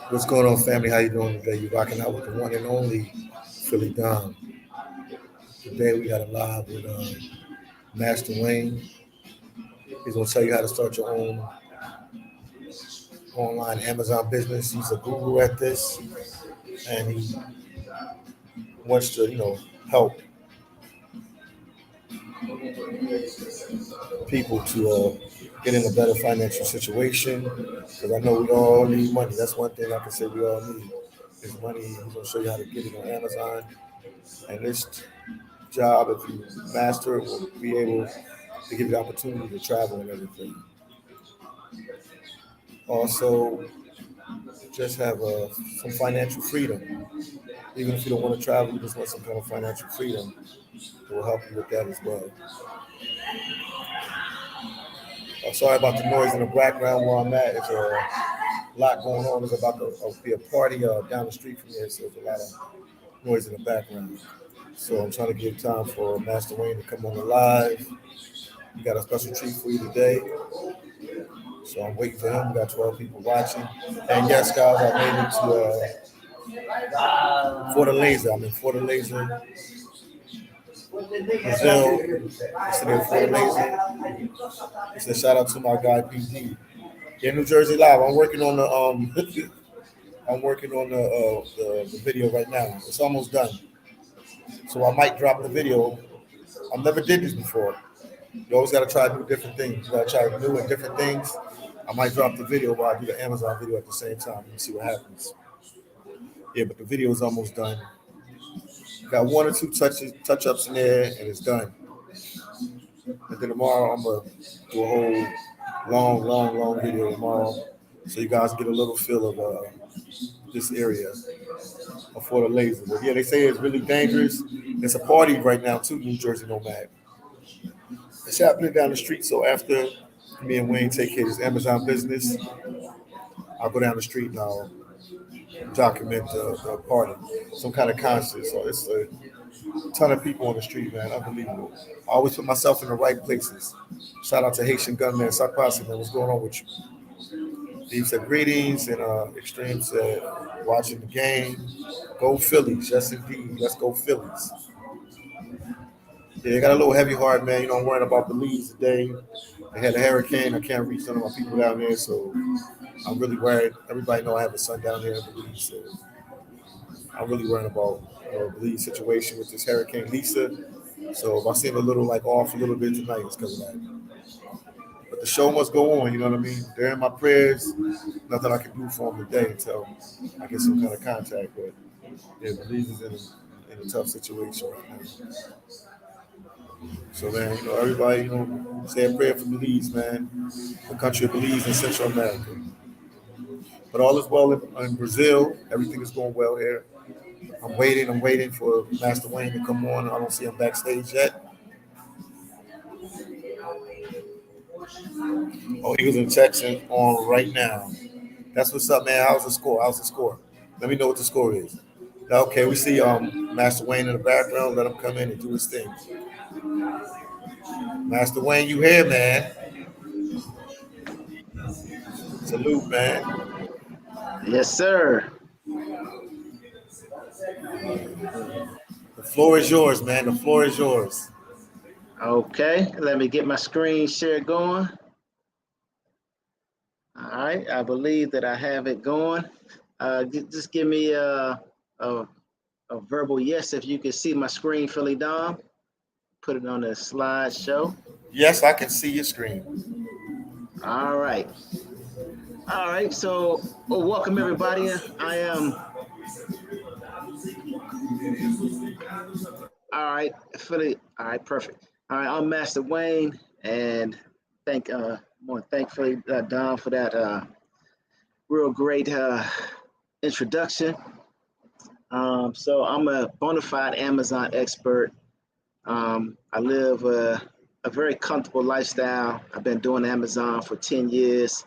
What's going on, family? How you doing today? You rocking out with the one and only PhillyDom. Today we got a live with Master Wayne. He's gonna tell you how to start your own online Amazon business. He's a guru at this, and he wants to, help people to get in a better financial situation. Because I know we all need money. That's one thing I can say we all need is money. He's gonna show you how to get it on Amazon, and this job, if you master it, will be able to give you the opportunity to travel and everything. Also, just have some financial freedom. Even if you don't want to travel, you just want some kind of financial freedom. It will help you with that as well. I'm sorry about the noise in the background where I'm at. It's a lot going on. There's about to be a party down the street from here, so there's a lot of noise in the background. So I'm trying to give time for Master Wayne to come on the live. We got a special treat for you today. So I'm waiting for him. We got 12 people watching. And yes, guys, I made it to Fortaleza. I'm in Fortaleza, Brazil. It's in Fortaleza. It's a shout out to my guy PD. Yeah, New Jersey Live. I'm working on the the video right now. It's almost done. So I might drop the video. I've never did this before. You always gotta try to do different things. You gotta try new and different things. I might drop the video while I do the Amazon video at the same time and see what happens. Yeah, but the video is almost done. Got one or two touch ups in there, and it's done. And then tomorrow I'm gonna do a whole long video tomorrow, so you guys get a little feel of this area of Fortaleza. But yeah, they say it's really dangerous. It's a party right now too, New Jersey Nomad. It's happening down the street. So after me and Wayne take care of this Amazon business, I'll go down the street and I'll document the party, some kind of concert. So it's a ton of people on the street, man. Unbelievable. I always put myself in the right places. Shout out to Haitian Gunman, Sakpasi, man. What's going on with you? He said greetings, and Extreme said watching the game. Go Phillies. Yes, indeed. Let's go Phillies. Yeah, they got a little heavy heart, man. I'm worrying about Belize today. They had a hurricane. I can't reach some of my people down there, so I'm really worried. Everybody know I have a son down there in Belize, so I'm really worried about Belize situation with this Hurricane Lisa. So if I seem a little off a little bit tonight, it's because of that. But the show must go on, you know what I mean? They're in my prayers. Nothing I can do for them today until I get some kind of contact. But yeah, Belize is in a tough situation right now. So man, everybody, say a prayer for Belize, man. The country of Belize in Central America. But all is well in Brazil. Everything is going well here. I'm waiting for Master Wayne to come on. I don't see him backstage yet. Oh, Eagles and Texans on right now. That's what's up, man. How's the score? Let me know what the score is. Okay, we see Master Wayne in the background. Let him come in and do his thing. Master Wayne, you here, man? Salute, man. Yes, sir. The floor is yours, man. The floor is yours. Okay, let me get my screen share going. All right, I believe that I have it going. Just give me a verbal yes if you can see my screen, PhillyDom. Put it on the slideshow. Yes, I can see your screen. All right. So welcome everybody. I am. All right, Philly. All right, perfect. All right, I'm Master Wayne, and thank PhillyDom for that real great introduction. So I'm a bona fide Amazon expert. I live a very comfortable lifestyle. I've been doing Amazon for 10 years.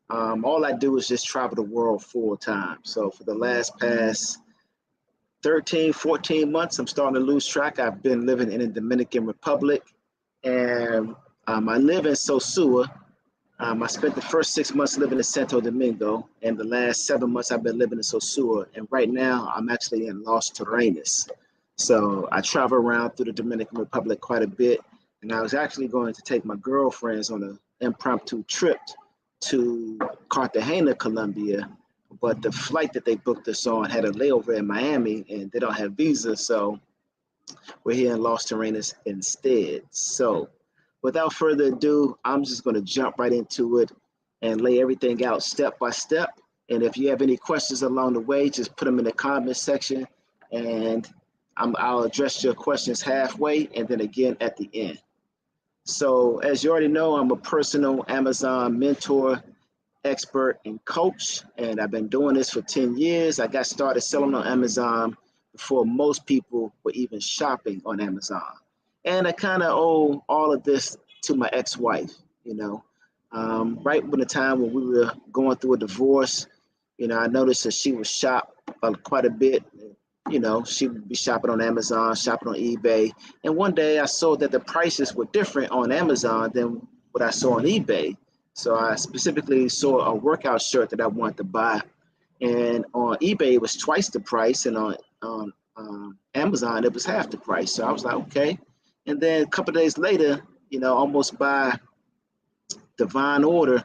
All I do is just travel the world full time. So for the past 13, 14 months, I'm starting to lose track. I've been living in the Dominican Republic, and I live in Sosua, I spent the first 6 months living in Santo Domingo, and the last 7 months I've been living in Sosua. And right now I'm actually in Los Terrenos. So I travel around through the Dominican Republic quite a bit. And I was actually going to take my girlfriends on an impromptu trip to Cartagena, Colombia. But the flight that they booked us on had a layover in Miami, and they don't have visas. So we're here in Los Terrenos instead. So without further ado, I'm just going to jump right into it and lay everything out step by step. And if you have any questions along the way, just put them in the comment section, and I'll address your questions halfway and then again at the end. So as you already know, I'm a personal Amazon mentor, expert, and coach, and I've been doing this for 10 years. I got started selling on Amazon before most people were even shopping on Amazon. And I kind of owe all of this to my ex-wife, right when the time when we were going through a divorce. I noticed that she would shop quite a bit. She would be shopping on Amazon, shopping on eBay. And one day I saw that the prices were different on Amazon than what I saw on eBay. So I specifically saw a workout shirt that I wanted to buy. And on eBay, it was twice the price. And on Amazon, it was half the price. So I was like, okay. And then a couple of days later, almost by divine order,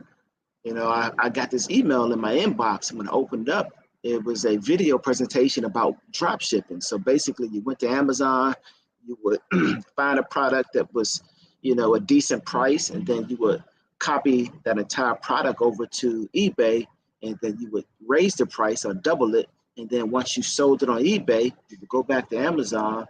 I got this email in my inbox. And when I opened it up, it was a video presentation about drop shipping. So basically, you went to Amazon, you would find a product that was, a decent price, and then you would copy that entire product over to eBay, and then you would raise the price or double it. And then once you sold it on eBay, you would go back to Amazon,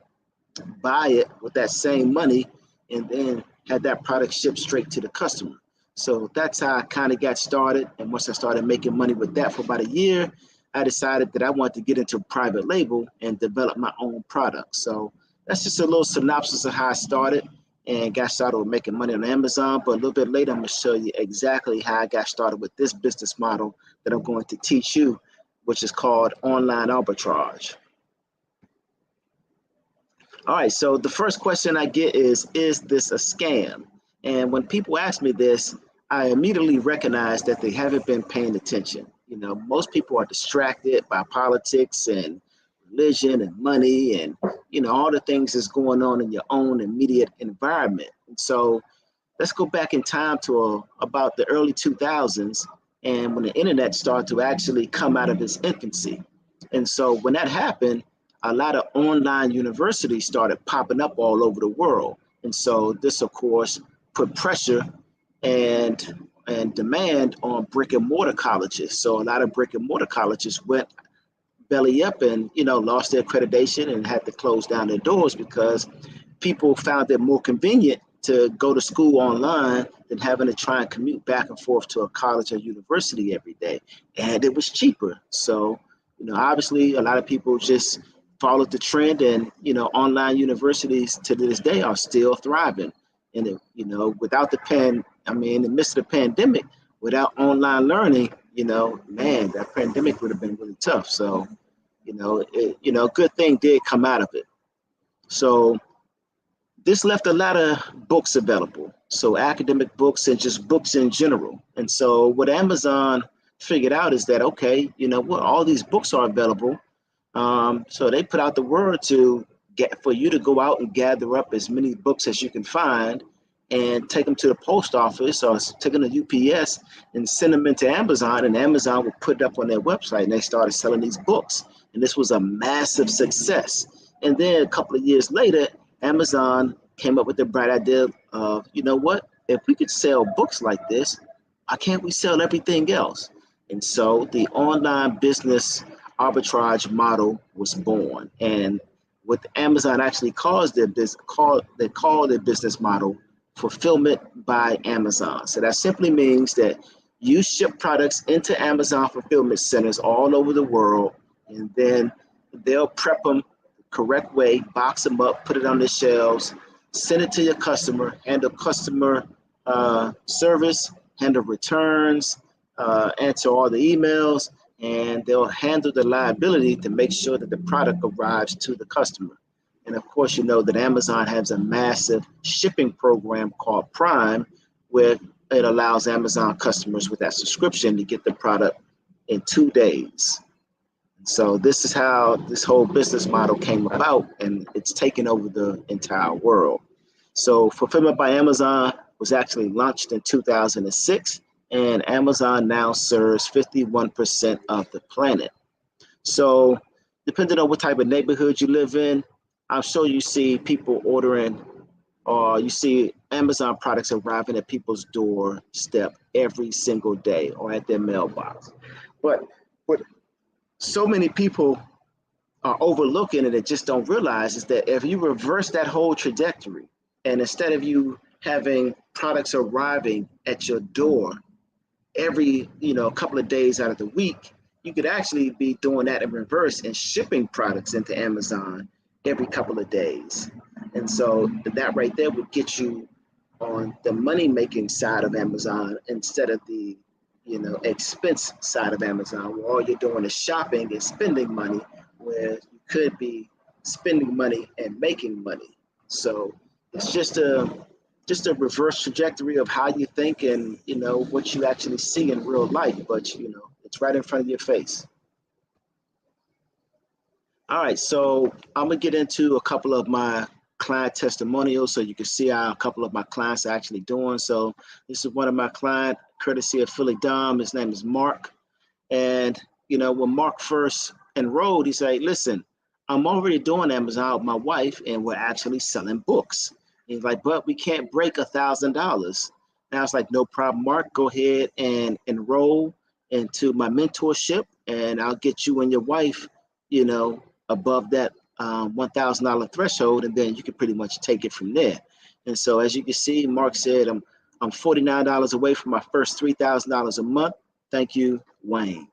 buy it with that same money, and then have that product shipped straight to the customer. So that's how I kind of got started. And once I started making money with that for about a year, I decided that I wanted to get into private label and develop my own product. So that's just a little synopsis of how I started and got started with making money on Amazon. But a little bit later, I'm going to show you exactly how I got started with this business model that I'm going to teach you, which is called online arbitrage. All right, so the first question I get is this a scam? And when people ask me this, I immediately recognize that they haven't been paying attention. Most people are distracted by politics and religion and money and, all the things that's going on in your own immediate environment. And so let's go back in time to about the early 2000s, and when the internet started to actually come out of its infancy. And so when that happened, a lot of online universities started popping up all over the world. And so this, of course, put pressure and demand on brick and mortar colleges. So a lot of brick and mortar colleges went belly up and, lost their accreditation and had to close down their doors because people found it more convenient to go to school online than having to try and commute back and forth to a college or university every day. And it was cheaper. So, obviously a lot of people just followed the trend, and, online universities to this day are still thriving. And, without in the midst of the pandemic, without online learning, man, that pandemic would have been really tough. So, good thing did come out of it. So this left a lot of books available. So academic books and just books in general. And so what Amazon figured out is that, okay, all these books are available. So they put out the word for you to go out and gather up as many books as you can find and take them to the post office or take them to UPS and send them into Amazon, and Amazon would put it up on their website, and they started selling these books. And this was a massive success. And then a couple of years later, Amazon came up with the bright idea of, if we could sell books like this, why can't we sell everything else? And so the online business arbitrage model was born. And what Amazon actually calls their business model fulfillment by Amazon. So that simply means that you ship products into Amazon fulfillment centers all over the world, and then they'll prep them the correct way, box them up, put it on the shelves, send it to your customer, handle customer service, handle returns, answer all the emails, and they'll handle the liability to make sure that the product arrives to the customer. And of course, that Amazon has a massive shipping program called Prime, where it allows Amazon customers with that subscription to get the product in 2 days. So this is how this whole business model came about, and it's taken over the entire world. So Fulfillment by Amazon was actually launched in 2006, and Amazon now serves 51% of the planet. So depending on what type of neighborhood you live in, I'm sure you see people ordering, or you see Amazon products arriving at people's doorstep every single day or at their mailbox. But what so many people are overlooking and they just don't realize is that if you reverse that whole trajectory, and instead of you having products arriving at your door every couple of days out of the week, you could actually be doing that in reverse and shipping products into Amazon every couple of days. And so that right there would get you on the money making side of Amazon instead of the expense side of Amazon, where all you're doing is shopping and spending money, where you could be spending money and making money. So it's just a reverse trajectory of how you think and what you actually see in real life, but it's right in front of your face. All right, so I'm gonna get into a couple of my client testimonials so you can see how a couple of my clients are actually doing. So this is one of my clients, courtesy of PhillyDom. His name is Mark. And when Mark first enrolled, he said, listen, I'm already doing Amazon with my wife and we're actually selling books. He's like, but we can't break $1,000. And I was like, no problem, Mark, go ahead and enroll into my mentorship and I'll get you and your wife, above that $1,000 threshold, and then you can pretty much take it from there. And so as you can see, Mark said, I'm $49 away from my first $3,000 a month. Thank you, Wayne.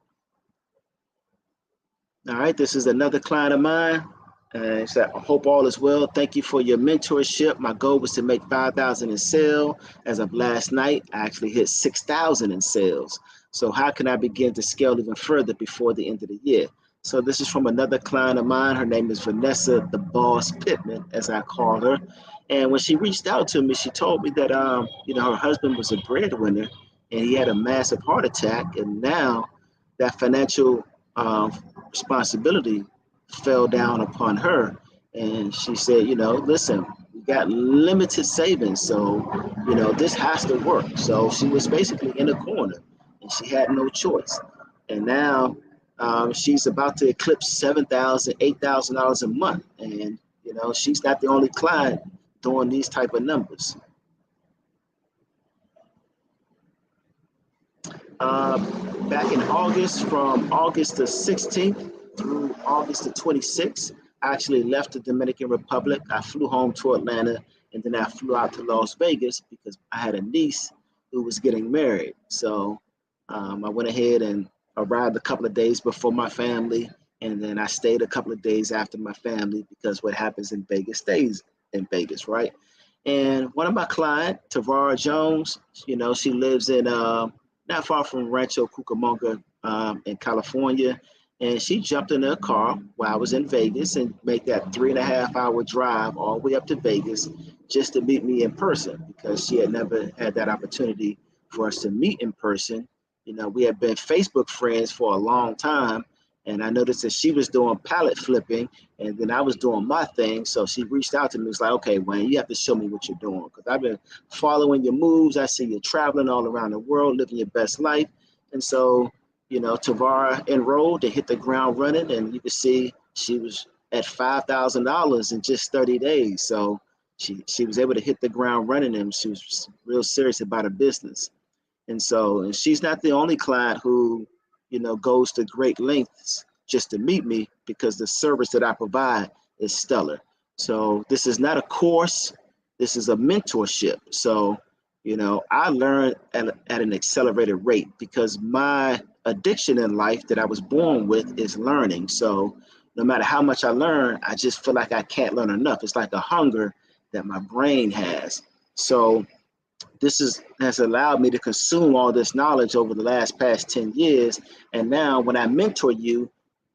All right, this is another client of mine. He said, I hope all is well. Thank you for your mentorship. My goal was to make 5,000 in sales. As of last night, I actually hit 6,000 in sales. So how can I begin to scale even further before the end of the year? So this is from another client of mine. Her name is Vanessa, the Boss Pittman, as I call her. And when she reached out to me, she told me that her husband was a breadwinner and he had a massive heart attack. And now that financial responsibility fell down upon her. And she said, listen, we got limited savings. So, this has to work. So she was basically in a corner and she had no choice. And now she's about to eclipse $7,000, $8,000 a month. And, she's not the only client doing these type of numbers. Back in August, from August the 16th through August the 26th, I actually left the Dominican Republic. I flew home to Atlanta, and then I flew out to Las Vegas because I had a niece who was getting married. So I went ahead and arrived a couple of days before my family, and then I stayed a couple of days after my family because what happens in Vegas stays in Vegas, right? And one of my clients, Tavara Jones, she lives in not far from Rancho Cucamonga in California. And she jumped in her car while I was in Vegas and made that 3.5-hour drive all the way up to Vegas just to meet me in person, because she had never had that opportunity for us to meet in person. We had been Facebook friends for a long time, and I noticed that she was doing pallet flipping and then I was doing my thing. So she reached out to me. It's like, okay, Wayne, you have to show me what you're doing, because I've been following your moves. I see you traveling all around the world, living your best life. And so, Tavara enrolled and hit the ground running, and you can see she was at $5,000 in just 30 days. So she was able to hit the ground running, and she was real serious about her business. And she's not the only client who, goes to great lengths just to meet me, because the service that I provide is stellar. So this is not a course, this is a mentorship. So, I learned at an accelerated rate, because my addiction in life that I was born with is learning. So no matter how much I learn, I just feel like I can't learn enough. It's like a hunger that my brain has. So this has allowed me to consume all this knowledge over the past 10 years. And now when I mentor you,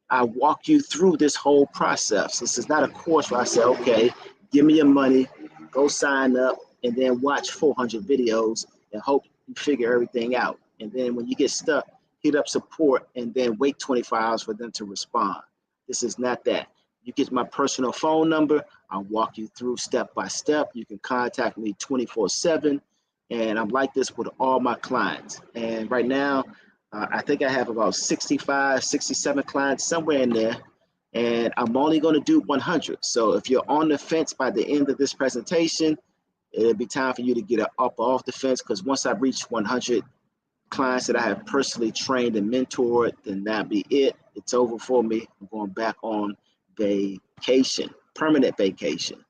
I walk you through this whole process. This is not a course where I say, okay, give me your money, go sign up, and then watch 400 videos and hope, you figure everything out. And then when you get stuck, hit up support and then wait 24 hours for them to respond. This is not that. You get my personal phone number. I'll walk you through step by step. You can contact me 24/7. And I'm like this with all my clients. And right now, I think I have about 65, 67 clients somewhere in there. And I'm only going to do 100. So if you're on the fence by the end of this presentation, it'll be time for you to get up off the fence, because once I reach 100 clients that I have personally trained and mentored, then that'll be it. It's over for me. I'm going back on vacation, permanent vacation.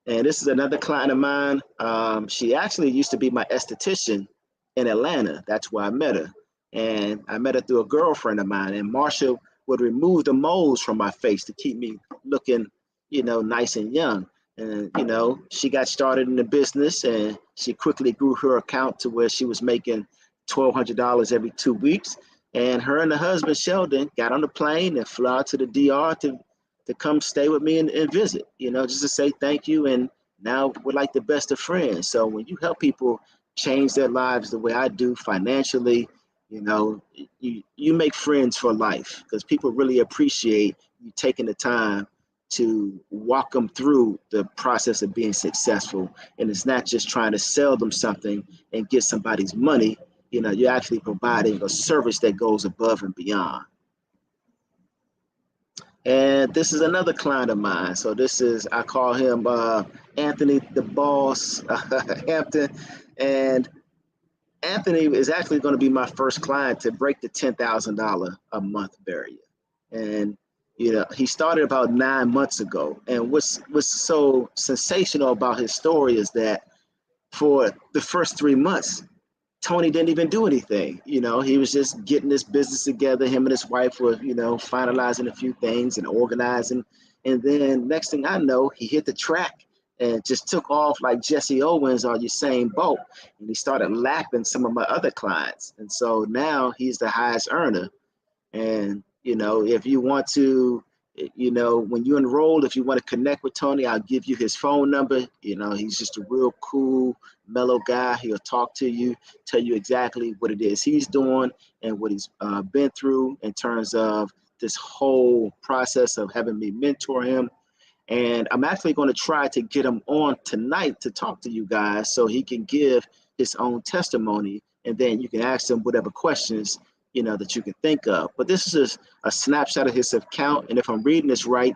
And this is another client of mine. She actually used to be my esthetician in Atlanta. That's where I met her. And I met her through a girlfriend of mine. And Marsha would remove the moles from my face to keep me looking, nice and young. And, she got started in the business, and she quickly grew her account to where she was making $1,200 every 2 weeks. And her and her husband, Sheldon, got on the plane and flew out to the DR to come stay with me and visit, just to say thank you. And now we're like the best of friends. So when you help people change their lives the way I do financially, you make friends for life, because people really appreciate you taking the time to walk them through the process of being successful. And it's not just trying to sell them something and get somebody's money. You're actually providing a service that goes above and beyond. And this is another client of mine. So this is, I call him Anthony the Boss Hampton. And Anthony is actually going to be my first client to break the $10,000 a month barrier. And, he started about 9 months ago. And what's so sensational about his story is that for the first 3 months, Tony didn't even do anything. He was just getting this business together. Him and his wife were, finalizing a few things and organizing. And then next thing I know, he hit the track and just took off like Jesse Owens or Usain Bolt. And he started lapping some of my other clients. And so now he's the highest earner. And, if you want to, when you enroll, if you want to connect with Tony, I'll give you his phone number. He's just a real cool, mellow guy. He'll talk to you, tell you exactly what it is he's doing and what he's been through in terms of this whole process of having me mentor him. And I'm actually going to try to get him on tonight to talk to you guys so he can give his own testimony. And then you can ask him whatever questions that you can think of. But this is just a snapshot of his account. And if I'm reading this right,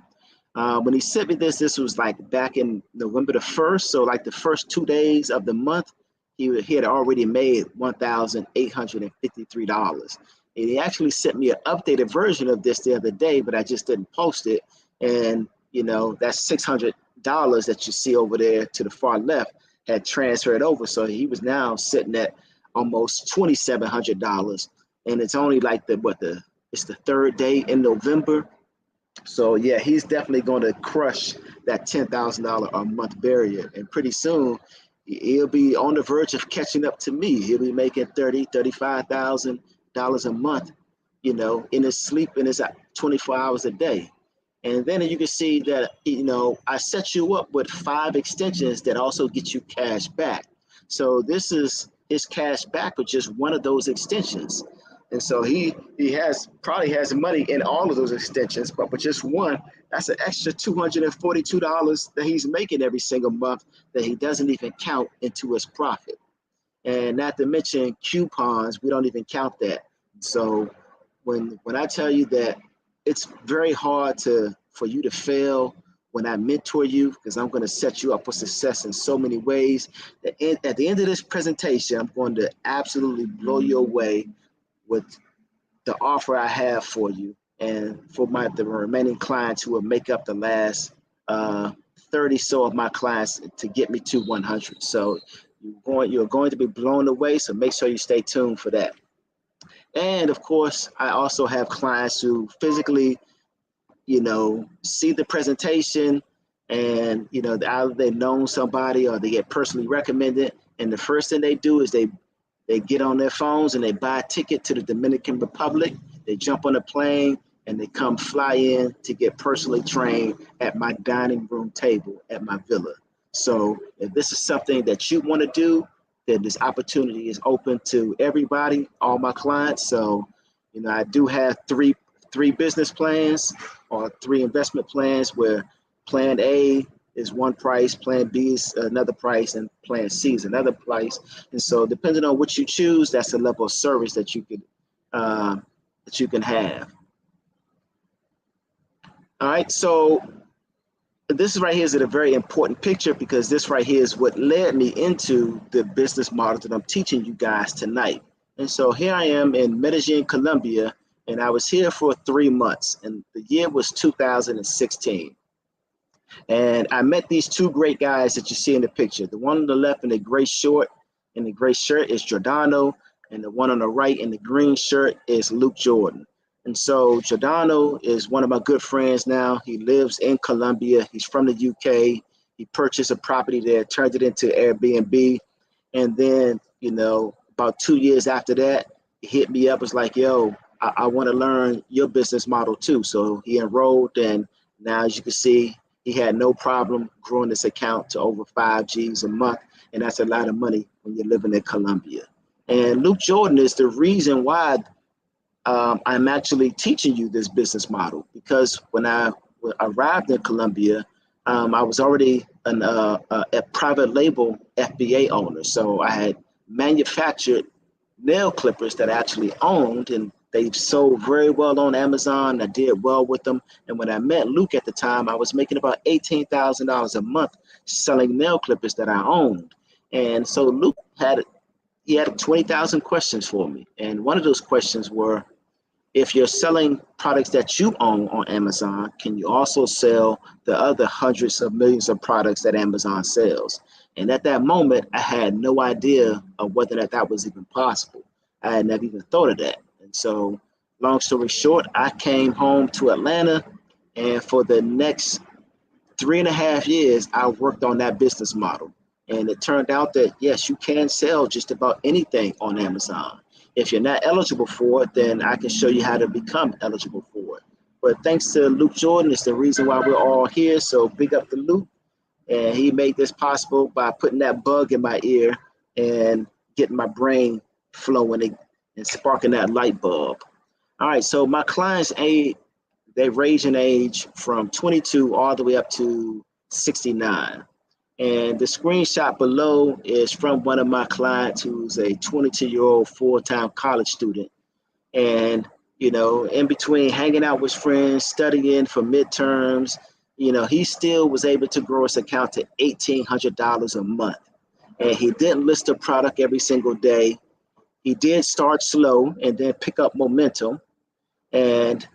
when he sent me this was like back in November the 1st. So like the first 2 days of the month, he had already made $1,853. And he actually sent me an updated version of this the other day, but I just didn't post it. And, that's $600 that you see over there to the far left had transferred over. So he was now sitting at almost $2,700. And it's only like it's the 3rd day in November. So yeah, he's definitely going to crush that $10,000 a month barrier. And pretty soon he'll be on the verge of catching up to me. He'll be making $30,000, $35,000 a month, in his sleep, in his 24 hours a day. And then you can see that, I set you up with 5 extensions that also get you cash back. So this is his cash back with just one of those extensions. And so he probably has money in all of those extensions, but with just one, that's an extra $242 that he's making every single month that he doesn't even count into his profit. And not to mention coupons, we don't even count that. So when I tell you that it's very hard for you to fail when I mentor you, because I'm going to set you up for success in so many ways. At the end of this presentation, I'm going to absolutely blow you away with the offer I have for you and for the remaining clients who will make up the last 30 so of my clients to get me to 100. So you're going to be blown away. So make sure you stay tuned for that. And of course, I also have clients who physically, see the presentation and, either they've known somebody or they get personally recommended. And the first thing they do is they get on their phones and they buy a ticket to the Dominican Republic. They jump on a plane and they come fly in to get personally trained at my dining room table at my villa. So if this is something that you want to do, that this opportunity is open to everybody, all my clients. So, you know, I do have three business plans or 3 investment plans where plan A is one price, plan B is another price, and plan C is another price. And so depending on what you choose, that's the level of service that you can have. All right, so this right here is a very important picture because this right here is what led me into the business model that I'm teaching you guys tonight. And so here I am in Medellin, Colombia, and I was here for 3 months, and the year was 2016. And I met these 2 great guys that you see in the picture. The one on the left in the gray short and the gray shirt is Giordano, and the one on the right in the green shirt is Luke Jordan. And so Giordano is one of my good friends now. He lives in Colombia. He's from the UK. He purchased a property there, turned it into Airbnb. And then, you know, about 2 years after that, he hit me up, was like, yo, I want to learn your business model too. So he enrolled, and now as you can see, he had no problem growing this account to over 5 G's a month. And that's a lot of money when you're living in Colombia. And Luke Jordan is the reason why I'm actually teaching you this business model, because when I arrived in Colombia, I was already a private label FBA owner. So I had manufactured nail clippers that I actually owned, and they sold very well on Amazon. I did well with them. And when I met Luke at the time, I was making about $18,000 a month selling nail clippers that I owned. And so Luke had 20,000 questions for me. And one of those questions were, if you're selling products that you own on Amazon, can you also sell the other hundreds of millions of products that Amazon sells? And at that moment, I had no idea of whether that was even possible. I had never even thought of that. And so, long story short, I came home to Atlanta, and for the next 3.5 years, I worked on that business model. And it turned out that, yes, you can sell just about anything on Amazon. If you're not eligible for it, then I can show you how to become eligible for it. But thanks to Luke Jordan, it's the reason why we're all here. So big up to Luke. And he made this possible by putting that bug in my ear and getting my brain flowing and sparking that light bulb. All right, so my clients, they range in age from 22 all the way up to 69. And the screenshot below is from one of my clients who's a 22-year-old full-time college student. And, you know, in between hanging out with friends, studying for midterms, you know, he still was able to grow his account to $1,800 a month. And he didn't list a product every single day. He did start slow and then pick up momentum. And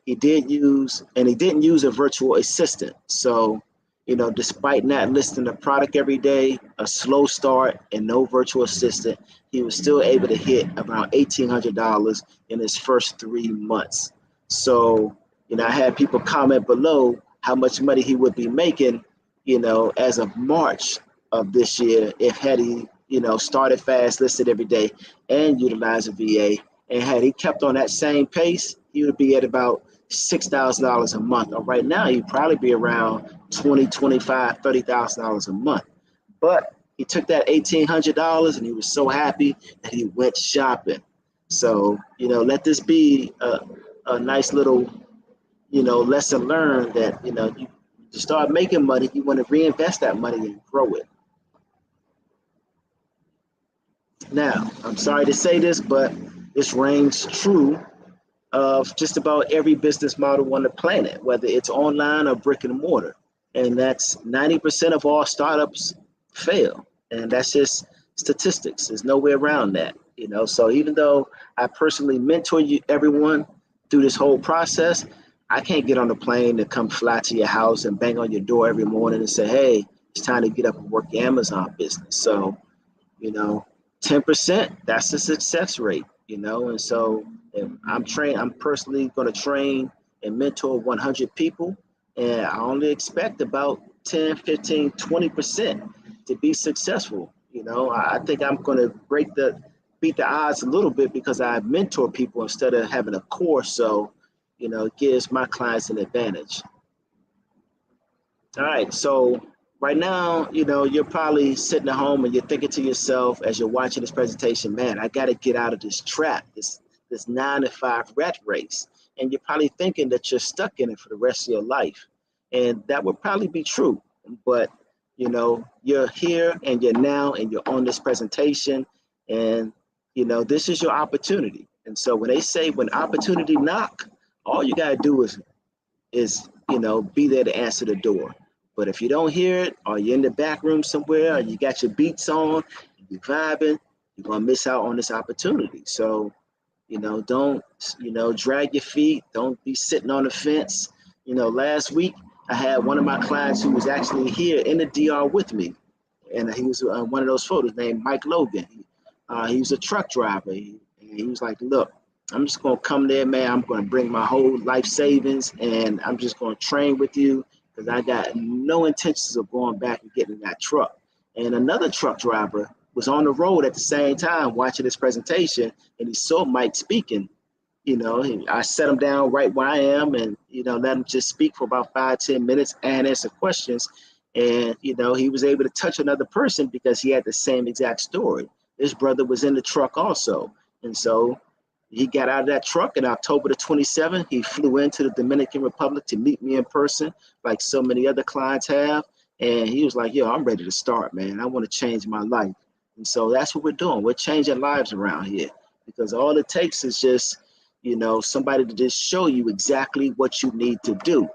he didn't use a virtual assistant. So, you know, despite not listing a product every day, a slow start, and no virtual assistant, he was still able to hit around $1,800 in his first 3 months. So, you know, I had people comment below how much money he would be making, you know, as of March of this year, if had he, you know, started fast, listed every day, and utilized a VA. And had he kept on that same pace, he would be at about $6,000 a month. Or right now, he'd probably be around $20,000, $25,000, $30,000 a month. But he took that $1,800 and he was so happy that he went shopping. So, you know, let this be a nice little, you know, lesson learned that, you know, you to start making money, you want to reinvest that money and grow it. Now, I'm sorry to say this, but this rings true of just about every business model on the planet, whether it's online or brick and mortar. And that's 90% of all startups fail. And that's just statistics. There's no way around that, you know. So even though I personally mentor everyone through this whole process, I can't get on a plane to come fly to your house and bang on your door every morning and say, hey, it's time to get up and work your Amazon business. So, you know, 10%, that's the success rate, you know. And so I'm personally going to train and mentor 100 people. And I only expect about 10, 15, 20% to be successful. You know, I think I'm going to beat the odds a little bit because I mentor people instead of having a course. So, you know, it gives my clients an advantage. All right. So right now, you're probably sitting at home and you're thinking to yourself as you're watching this presentation, man, I got to get out of this trap, this 9 to 5 rat race. And you're probably thinking that you're stuck in it for the rest of your life. And that would probably be true. But, you're here and you're now and you're on this presentation and, this is your opportunity. And so when they say when opportunity knock, all you got to do is be there to answer the door. But if you don't hear it, or you're in the back room somewhere, or you got your beats on, you're vibing, you're gonna miss out on this opportunity. So, don't drag your feet. Don't be sitting on the fence. Last week I had one of my clients who was actually here in the DR with me, and he was one of those photos named Mike Logan. He was a truck driver. He was like, look, I'm just gonna come there, man. I'm gonna bring my whole life savings and I'm just gonna train with you because I got no intentions of going back and getting in that truck. And another truck driver was on the road at the same time watching this presentation and he saw Mike speaking. I set him down right where I am and, let him just speak for about 5-10 minutes and answer questions. And, he was able to touch another person because he had the same exact story. His brother was in the truck also. And so he got out of that truck in October the 27th. He flew into the Dominican Republic to meet me in person, like so many other clients have. And he was like, yo, I'm ready to start, man. I want to change my life. And so that's what we're doing. We're changing lives around here because all it takes is just, somebody to just show you exactly what you need to do.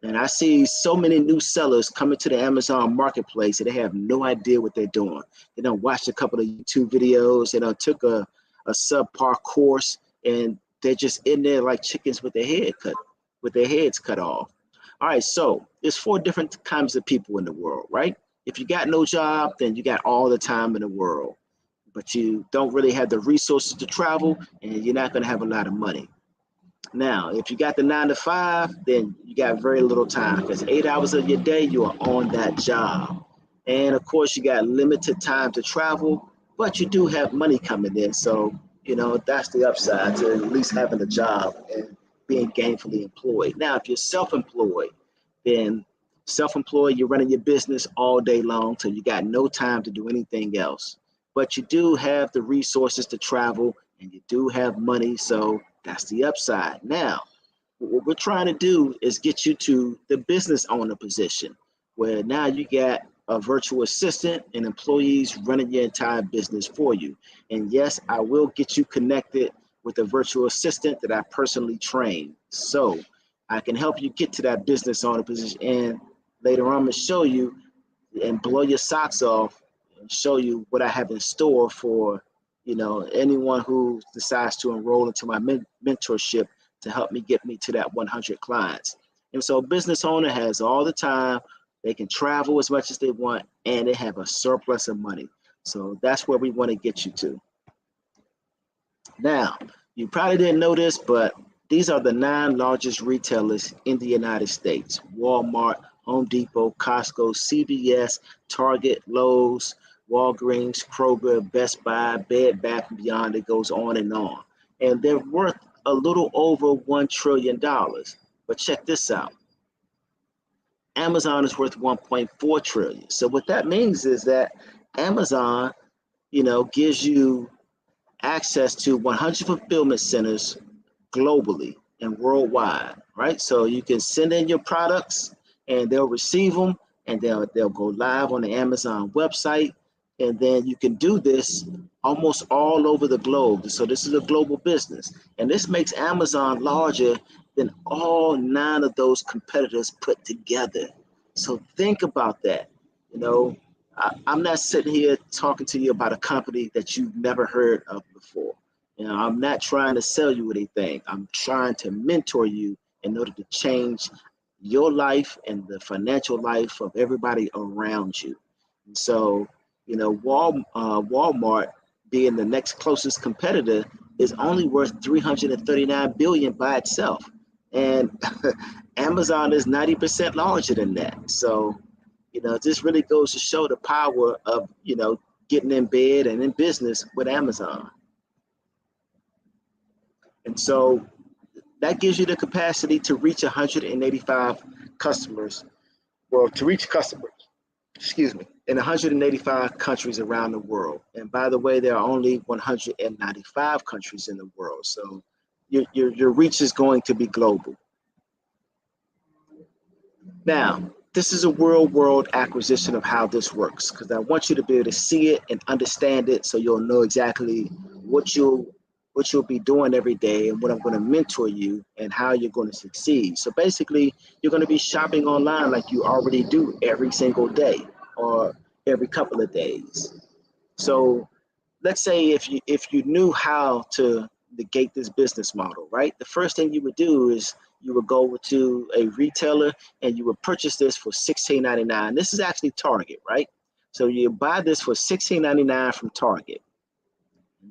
And I see so many new sellers coming to the Amazon marketplace and they have no idea what they're doing. They don't watch a couple of YouTube videos. They don't took a subpar course and they're just in there like chickens with their heads cut off. All right, so there's 4 different kinds of people in the world, right? If you got no job, then you got all the time in the world, but you don't really have the resources to travel and you're not gonna have a lot of money. Now, if you got the 9 to 5, then you got very little time because 8 hours of your day, you are on that job. And of course, you got limited time to travel, but you do have money coming in. So, that's the upside to at least having a job and being gainfully employed. Now, if you're self-employed, then you're running your business all day long, so you got no time to do anything else. But you do have the resources to travel and you do have money, so that's the upside. Now, what we're trying to do is get you to the business owner position where now you got a virtual assistant and employees running your entire business for you. And yes, I will get you connected with a virtual assistant that I personally train. So I can help you get to that business owner position. And later on, I'm gonna show you and blow your socks off and show you what I have in store for anyone who decides to enroll into my mentorship to help me get me to that 100 clients. And so business owner has all the time, they can travel as much as they want, and they have a surplus of money. So that's where we want to get you to. Now, you probably didn't know this, but these are the 9 largest retailers in the United States: Walmart, Home Depot, Costco, CVS, Target, Lowe's, Walgreens, Kroger, Best Buy, Bed Bath & Beyond. It goes on. And they're worth a little over $1 trillion. But check this out. Amazon is worth 1.4 trillion. So what that means is that Amazon, gives you access to 100 fulfillment centers globally and worldwide, right? So you can send in your products and they'll receive them and they'll go live on the Amazon website. And then you can do this almost all over the globe. So this is a global business. And this makes Amazon larger than all 9 of those competitors put together. So think about that. I'm not sitting here talking to you about a company that you've never heard of before. I'm not trying to sell you anything. I'm trying to mentor you in order to change your life and the financial life of everybody around you. And so, Walmart being the next closest competitor is only worth $339 billion by itself. And Amazon is 90% larger than that. So, this really goes to show the power of, getting in bed and in business with Amazon. And so that gives you the capacity to reach 185 customers. Well, to reach customers excuse me, in 185 countries around the world. And by the way, there are only 195 countries in the world. So your reach is going to be global. Now, this is a real world acquisition of how this works, because I want you to be able to see it and understand it so you'll know exactly what you'll be doing every day and what I'm going to mentor you and how you're going to succeed. So basically, you're going to be shopping online like you already do every single day or every couple of days. So let's say if you knew how to negate this business model, right? The first thing you would do is you would go to a retailer and you would purchase this for $16.99. This is actually Target, right? So you buy this for $16.99 from Target.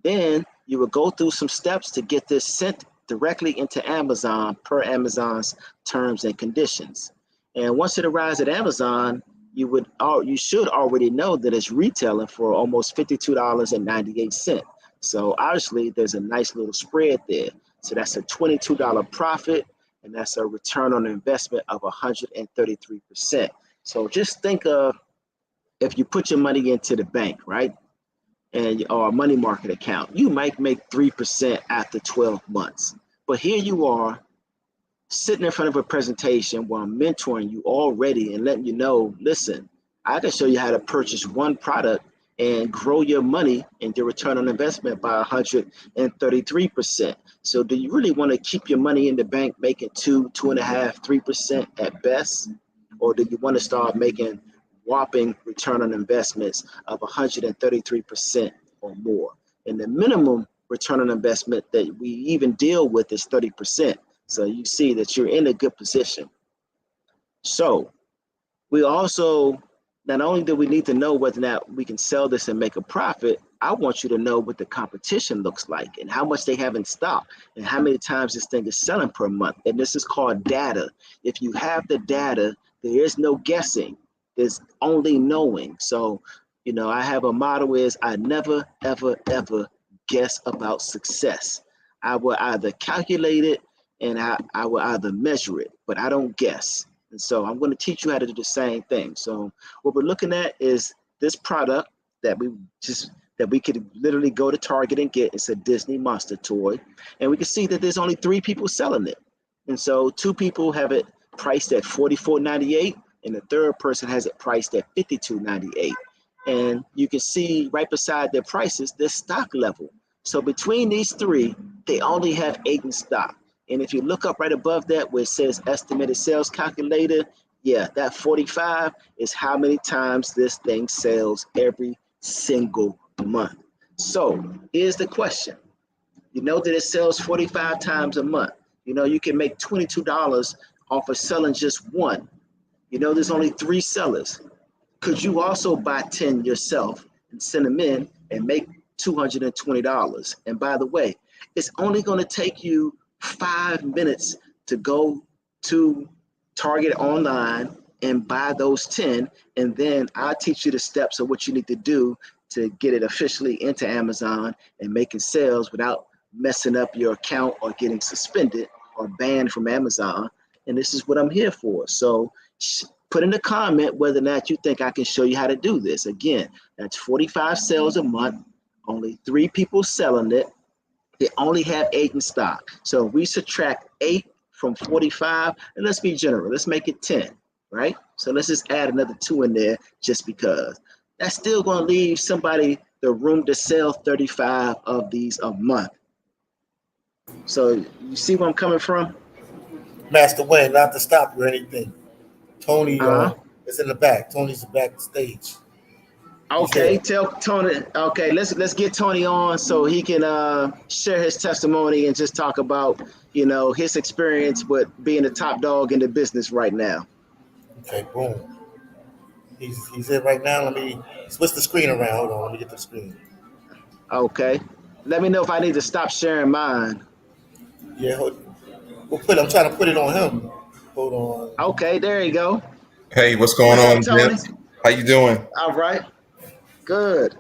Then you would go through some steps to get this sent directly into Amazon per Amazon's terms and conditions. And once it arrives at Amazon, you should already know that it's retailing for almost $52.98. So obviously there's a nice little spread there. So that's a $22 profit, and that's a return on investment of 133%. So just think of if you put your money into the bank, right? Or a money market account, you might make 3% after 12 months. But here you are sitting in front of a presentation where I'm mentoring you already and letting you know, listen, I can show you how to purchase one product and grow your money and your return on investment by 133%. So do you really want to keep your money in the bank making 2.5%, 3% at best? Or do you want to start making whopping return on investments of 133% or more? And the minimum return on investment that we even deal with is 30%. So you see that you're in a good position. So we also, not only do we need to know whether or not we can sell this and make a profit, I want you to know what the competition looks like and how much they have in stock and how many times this thing is selling per month. And this is called data. If you have the data, there is no guessing. There's only knowing. So, I have a motto is I never, ever, ever guess about success. I will either calculate it and I will either measure it, but I don't guess. And so I'm going to teach you how to do the same thing. So what we're looking at is this product that we could literally go to Target and get. It's a Disney monster toy. And we can see that there's only 3 people selling it. And so 2 people have it priced at $44.98, and the third person has it priced at $52.98. And you can see right beside their prices, their stock level. So between these 3, they only have 8 in stock. And if you look up right above that where it says estimated sales calculator, yeah, that 45 is how many times this thing sells every single month. So here's the question. You know that it sells 45 times a month. You can make $22 off of selling just one. There's only 3 sellers. Could you also buy 10 yourself and send them in and make $220? And by the way, it's only going to take you 5 minutes to go to Target online and buy those 10. And then I'll teach you the steps of what you need to do to get it officially into Amazon and making sales without messing up your account or getting suspended or banned from Amazon. And this is what I'm here for. So put in the comment whether or not you think I can show you how to do this. Again, that's 45 sales a month, only 3 people selling it. They only have 8 in stock. So we subtract 8 from 45, and let's be generous. Let's make it 10, right? So let's just add another 2 in there just because. That's still going to leave somebody the room to sell 35 of these a month. So you see where I'm coming from? Master Wayne, not to stop you or anything. Tony is in the back. Tony's backstage. Okay, tell Tony. Okay, let's get Tony on so he can share his testimony and just talk about his experience with being the top dog in the business right now. Okay, boom. He's in right now. Let me switch the screen around. Hold on, let me get the screen. Okay, let me know if I need to stop sharing mine. Yeah, I'm trying to put it on him. Hold on. Okay, there you go. Hey, what's going on, Tony? How you doing? All right, good.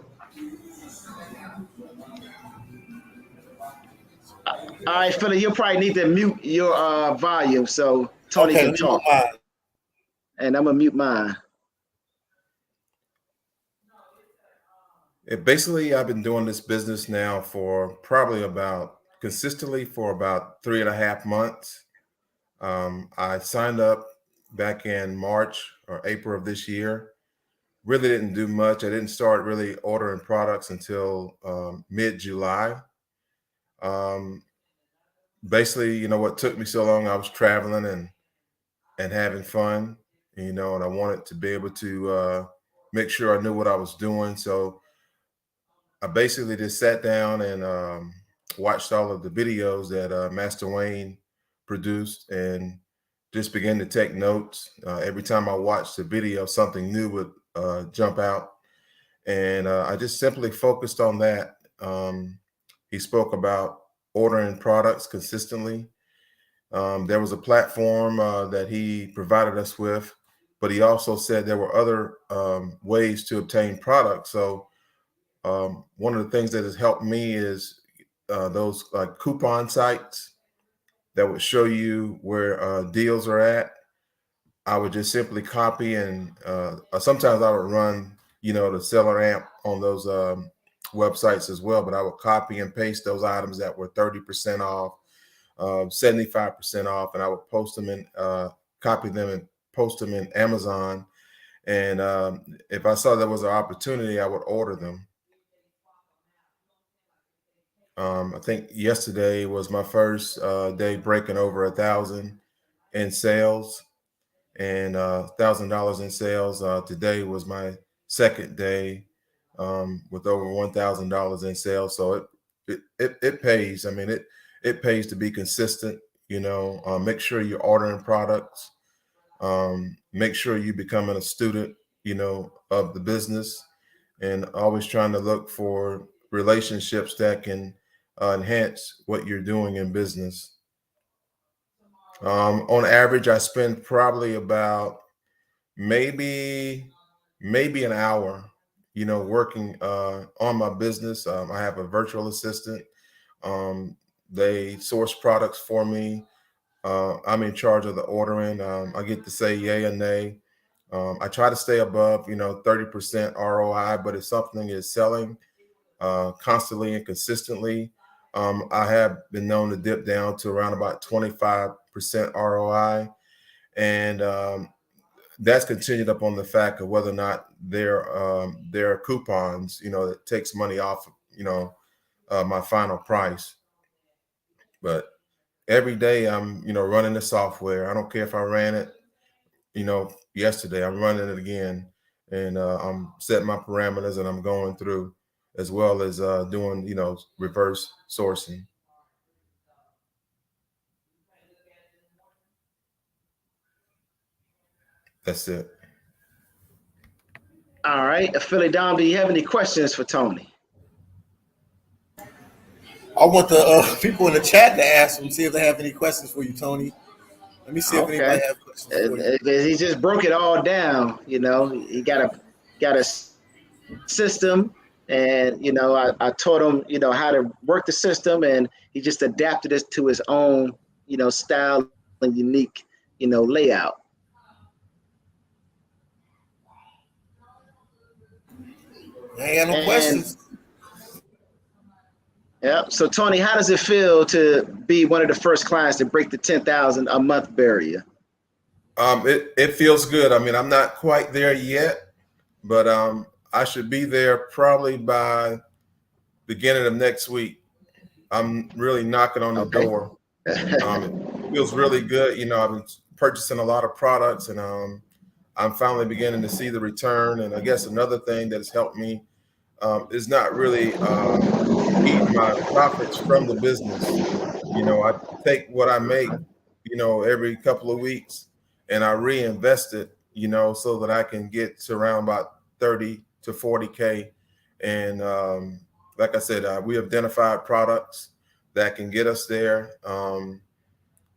All right, Philly, you'll probably need to mute your volume so Tony can talk. And I'm gonna mute mine. Basically, I've been doing this business now for probably consistently for about 3.5 months. I signed up back in March or April of this year. Really didn't do much. I didn't start really ordering products until mid-July. Um, Basically, what took me so long, I was traveling and having fun, and I wanted to be able to make sure I knew what I was doing. So I basically just sat down and watched all of the videos that Master Wayne produced and just began to take notes. Every time I watched the video, something new would jump out. And I just simply focused on that. He spoke about ordering products consistently. There was a platform that he provided us with, but he also said there were other ways to obtain products. So one of the things that has helped me is those like coupon sites that would show you where deals are at. I would just simply copy and sometimes I would run, the seller amp on those websites as well, but I would copy and paste those items that were 30% off, 75% off, and I would post them in, copy them and post them in Amazon. And if I saw there was an opportunity, I would order them. I think yesterday was my first day breaking over 1,000 in sales, and $1,000 in sales. Today was my second day with over $1,000 in sales. So it pays. I mean, it pays to be consistent. Make sure you're ordering products. Make sure you're becoming a student, of the business, and always trying to look for relationships that can enhance what you're doing in business. On average, I spend probably about maybe an hour, working on my business. I have a virtual assistant. They source products for me. I'm in charge of the ordering. I get to say yay or nay. I try to stay above, 30% ROI, but if something is selling constantly and consistently, I have been known to dip down to around about 25% ROI. And that's continued up on the fact of whether or not there are coupons, that takes money off, my final price. But every day I'm, running the software. I don't care if I ran it, yesterday, I'm running it again, and I'm setting my parameters and I'm going through, as well as doing, reverse sourcing. That's it. All right, PhillyDom, do you have any questions for Tony? I want the people in the chat to ask them, see if they have any questions for you, Tony. Let me see if anybody has questions for you. He just broke it all down. He got a system, and I taught him how to work the system, and he just adapted it to his own style and unique layout. I ain't got no questions. Yeah. So Tony, how does it feel to be one of the first clients to break the 10,000 a month barrier? It feels good. I mean, I'm not quite there yet, but I should be there probably by beginning of next week. I'm really knocking on the door. It feels really good. I've been purchasing a lot of products, and I'm finally beginning to see the return. And I guess another thing that has helped me is not really eating my profits from the business. I take what I make, every couple of weeks, and I reinvest it, so that I can get to around about 30 to 40K. And like I said, we identified products that can get us there.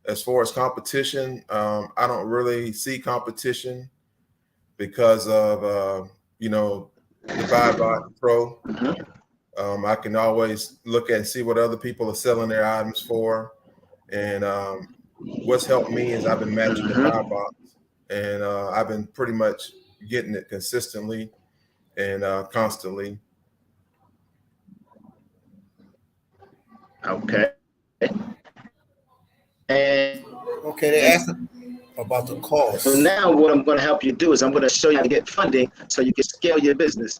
As far as competition, I don't really see competition because of, the BuyBot Pro. I can always look at and see what other people are selling their items for. And what's helped me is I've been matching the BuyBots, and I've been pretty much getting it consistently and constantly. Okay. And Okay, they asked about the so cost. now what I'm going to help you do is I'm going to show you how to get funding so you can scale your business.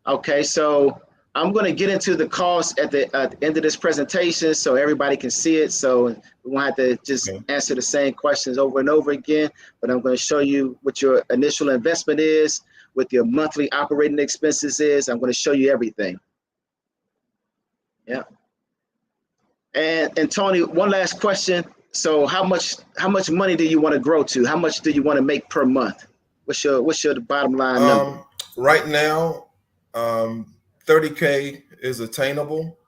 Okay, so I'm going to get into the cost at the end of this presentation so everybody can see it. So we won't have to just Okay. answer the same questions over and over again, but I'm going to show you what your initial investment is, what your monthly operating expenses is. I'm going to show you everything. Yeah. And Tony, one last question. So how much money do you want to grow to? How much do you want to make per month? What's your bottom line number? Right now, 30K is attainable.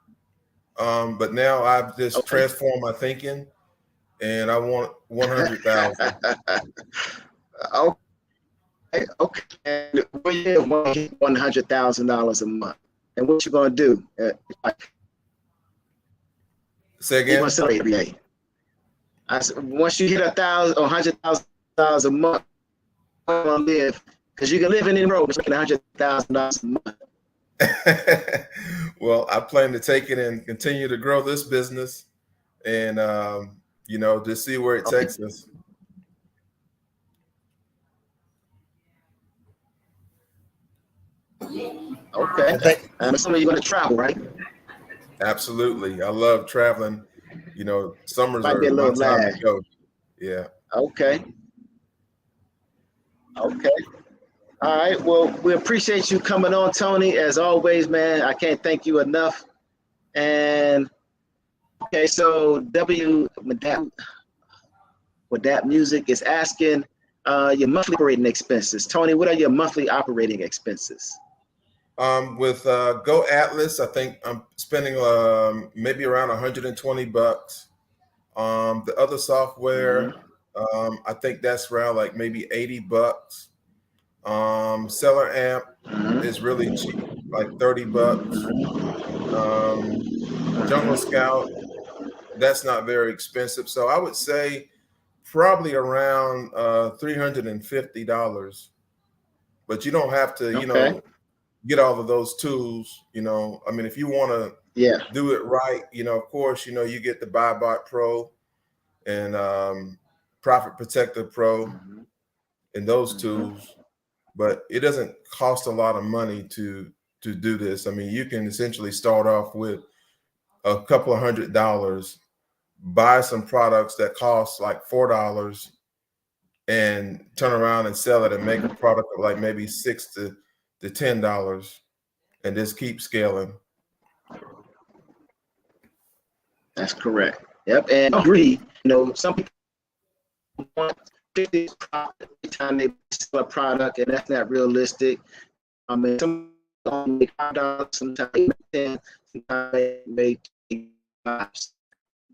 But now I've just Okay. transformed my thinking, and I want 100,000. Okay. Okay. And you want to get $100,000 a month, and what you gonna do? Say You're gonna again? sell every day. Once you hit $100,000 a month, you're gonna live because you can live in the road making $100,000 a month. Well, I plan to take it and continue to grow this business, and just see where it Okay. takes us. Okay. And thank, And assuming you're gonna travel, right? Absolutely, I love traveling. Summers Might be are a my little time to lag. go. Yeah. Okay. Okay. All right. Well, we appreciate you coming on, Tony. As always, man, I can't thank you enough. And okay, so with that music is asking your monthly operating expenses. Tony, what are your monthly operating expenses? With Go Atlas, I think I'm spending maybe around $120. The other software, I think that's around like maybe $80. Seller Amp is really cheap, like $30. Jungle Scout, that's not very expensive. So I would say probably around $350. But you don't have to, Okay. get all of those tools. I mean, if you want to Yeah. do it right, of course, you get the BuyBot Pro and Profit Protector Pro and those tools, but it doesn't cost a lot of money to do this. I mean, you can essentially start off with a couple of $100, buy some products that cost like $4, and turn around and sell it and make a product of like maybe $6 to $10, and just keep scaling. That's correct. Yep. And I agree. Some people want 50 profit every time they sell a product, and that's not realistic. I mean, some only make $5, sometimes they make 10, sometimes they make 5.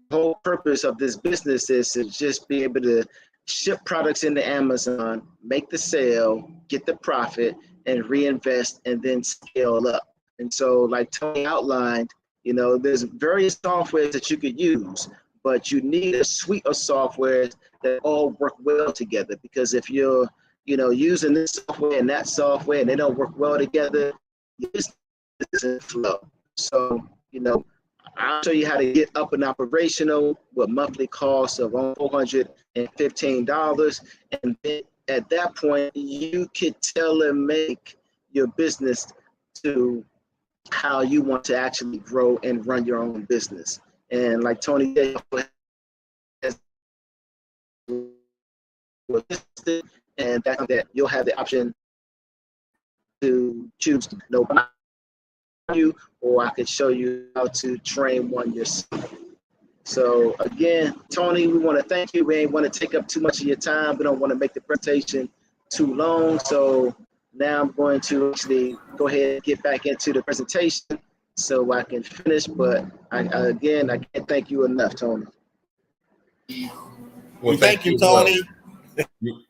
The whole purpose of this business is to just be able to ship products into Amazon, make the sale, get the profit, and reinvest, and then scale up. And so, like Tony outlined, there's various softwares that you could use, but you need a suite of softwares that all work well together. Because if you're, using this software and that software and they don't work well together, this doesn't flow. So, I'll show you how to get up and operational with monthly costs of $415. And then at that point, you could tailor make your business to how you want to actually grow and run your own business. And like Tony said, and that you'll have the option to choose to know you, or I could show you how to train one yourself. So again, Tony, we want to thank you. We ain't want to take up too much of your time. We don't want to make the presentation too long. So now I'm going to actually go ahead and get back into the presentation so I can finish. But I can't thank you enough, Tony. Well, thank you, as well. Tony.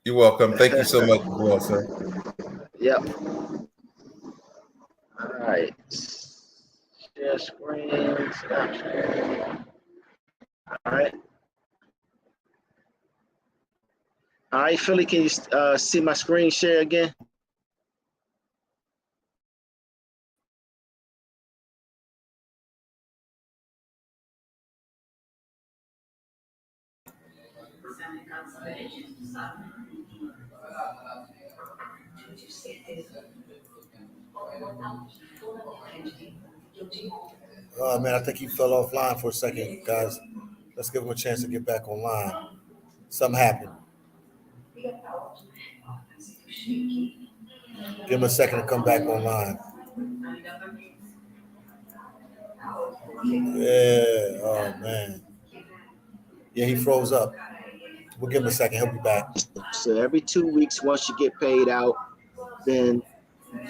You're welcome. Thank you so much as well, sir. Yep. All right. Share screen. Stop sharing. All right. All right, Philly, can you see my screen share again? Oh man, I think he fell offline for a second, guys. Let's give him a chance to get back online. Something happened. Give him a second to come back online. Yeah. Oh man. Yeah, he froze up. We'll give him a second. He'll be back. So every 2 weeks, once you get paid out, then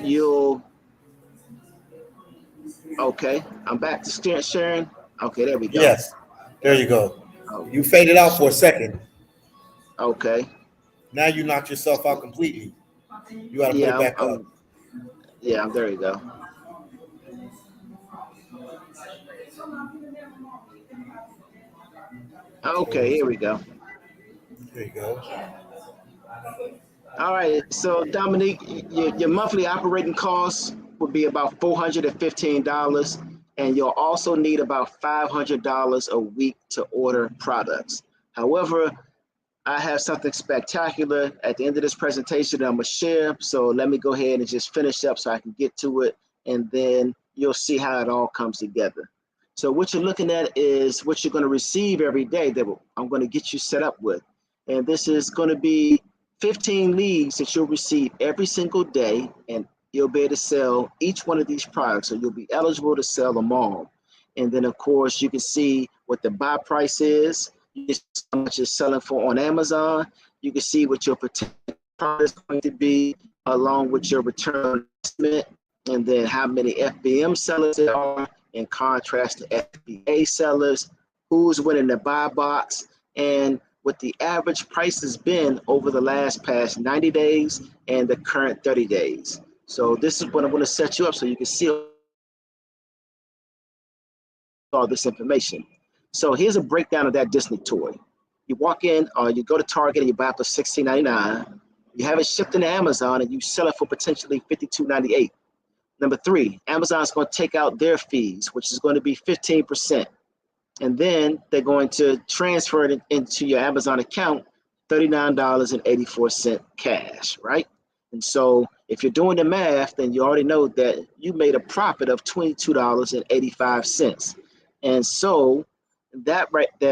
you'll, okay, I'm back to sharing. Okay, there we go. Yes. There you go. Oh, You faded out for a second. okay. Now you knocked yourself out completely. You got to put it Yeah, back up. there you go. Okay, here we go. There you go. All right, so Dominique, your monthly operating costs would be about $415, and you'll also need about $500 a week to order products. However, I have something spectacular at the end of this presentation that I'm gonna share. So let me go ahead and just finish up so I can get to it, and then you'll see how it all comes together. So what you're looking at is what you're gonna receive every day that I'm gonna get you set up with. And this is gonna be 15 leads that you'll receive every single day, and you'll be able to sell each one of these products. So you'll be eligible to sell them all. And then of course you can see what the buy price is, how much you're selling for on Amazon. You can see what your potential product is going to be, along with your return on investment, and then how many FBM sellers there are in contrast to FBA sellers, who's winning the buy box, and what the average price has been over the past 90 days and the current 30 days. So this is what I'm going to set you up so you can see all this information. So here's a breakdown of that Disney toy. You walk in, or you go to Target and you buy it for $16.99. You have it shipped into Amazon and you sell it for potentially $52.98. Number three, Amazon's going to take out their fees, which is going to be 15%. And then they're going to transfer it into your Amazon account, $39.84 cash, right? And so if you're doing the math, then you already know that you made a profit of $22.85. And so that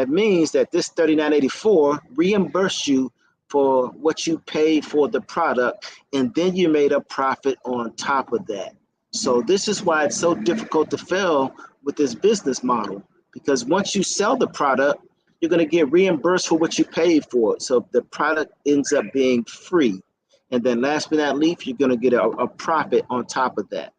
means that this $39.84 reimbursed you for what you paid for the product, and then you made a profit on top of that. So this is why it's so difficult to fail with this business model, because once you sell the product, you're going to get reimbursed for what you paid for it. So the product ends up being free. And then last but not least, you're going to get a profit on top of that.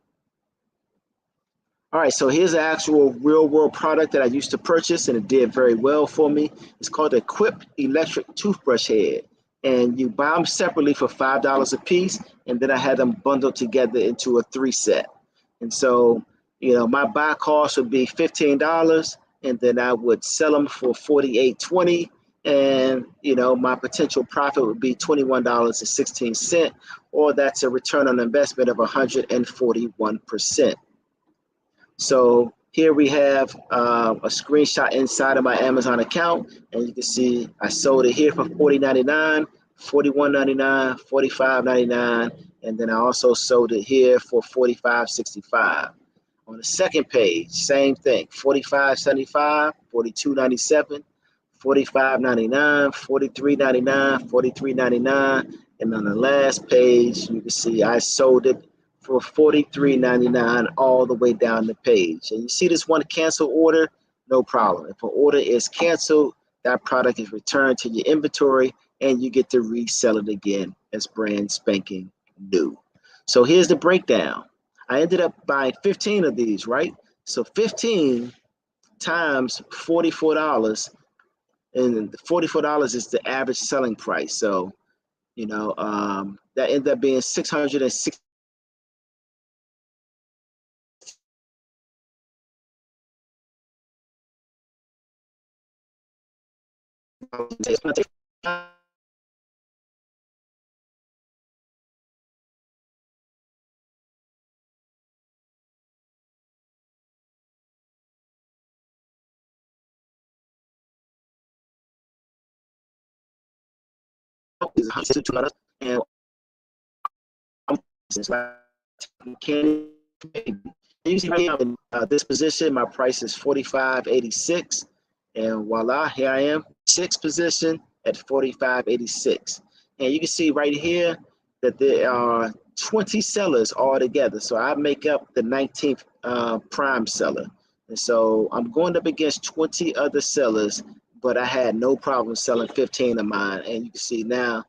All right, so here's an actual real world product that I used to purchase and it did very well for me. It's called the Quip electric toothbrush head. And you buy them separately for $5 a piece. And then I had them bundled together into a 3-set. And so, my buy cost would be $15, and then I would sell them for $48.20. And, my potential profit would be $21.16, or that's a return on investment of 141%. So here we have a screenshot inside of my Amazon account, and you can see I sold it here for $40.99, $41.99, $45.99, and then I also sold it here for $45.65. On the second page, same thing, $45.75, $42.97, $45.99, $43.99, $43.99, and on the last page, you can see I sold it for $43.99 all the way down the page. And you see this one cancel order, no problem. If an order is canceled, that product is returned to your inventory and you get to resell it again as brand spanking new. So here's the breakdown. I ended up buying 15 of these, right? So 15 times $44, and $44 is the average selling price. So, that ended up being $660. It's going to take is $162, and I'm candy. You see right now in this position, my price is $45.86, and voila, here I am, sixth position at $45.86. And you can see right here that there are 20 sellers all together. So I make up the 19th prime seller. And so I'm going up against 20 other sellers, but I had no problem selling 15 of mine. And you can see now,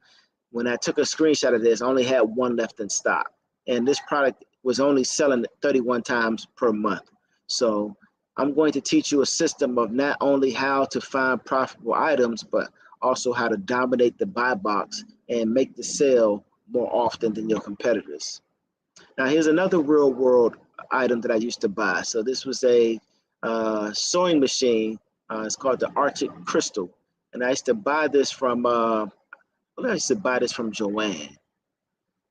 when I took a screenshot of this, I only had one left in stock. And this product was only selling 31 times per month. So I'm going to teach you a system of not only how to find profitable items, but also how to dominate the buy box and make the sale more often than your competitors. Now, here's another real world item that I used to buy. So this was a sewing machine. It's called the Arctic Crystal. And I used to buy this from, I used to buy this from Joanne.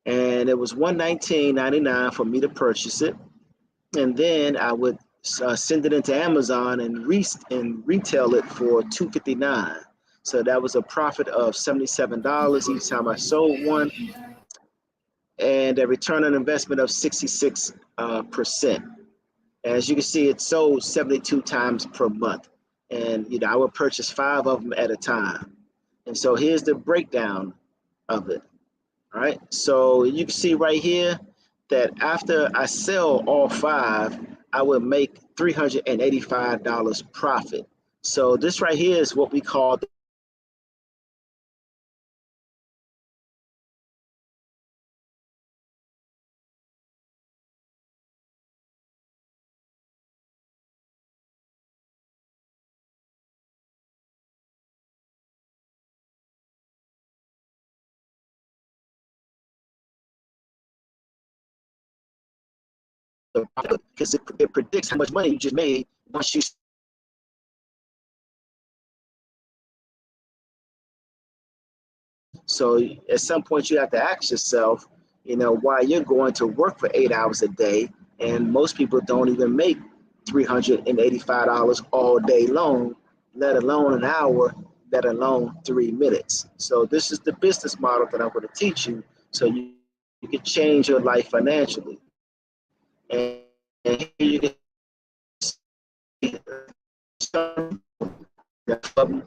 And it was $119.99 for me to purchase it. And then I would send it into Amazon and retail it for $259. So that was a profit of $77 each time I sold one, and a return on investment of 66%. As you can see, it sold 72 times per month. And I would purchase 5 of them at a time. And so here's the breakdown of it. All right, so you can see right here that after I sell all 5, I would make $385 profit. So this right here is what we call because it predicts how much money you just made once you. So at some point you have to ask yourself, why you're going to work for 8 hours a day, and most people don't even make $385 all day long, let alone an hour, let alone 3 minutes. So this is the business model that I'm going to teach you, so you can change your life financially. And here you can see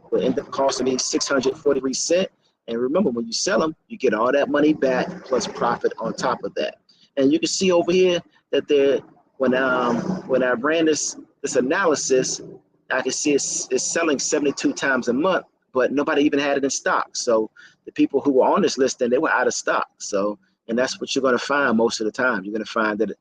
will end up costing me 643 cents. And remember, when you sell them, you get all that money back plus profit on top of that. And you can see over here that when I ran this analysis, I can see it's selling 72 times a month, but nobody even had it in stock. So the people who were on this listing, they were out of stock. So, and that's what you're going to find most of the time. You're going to find that,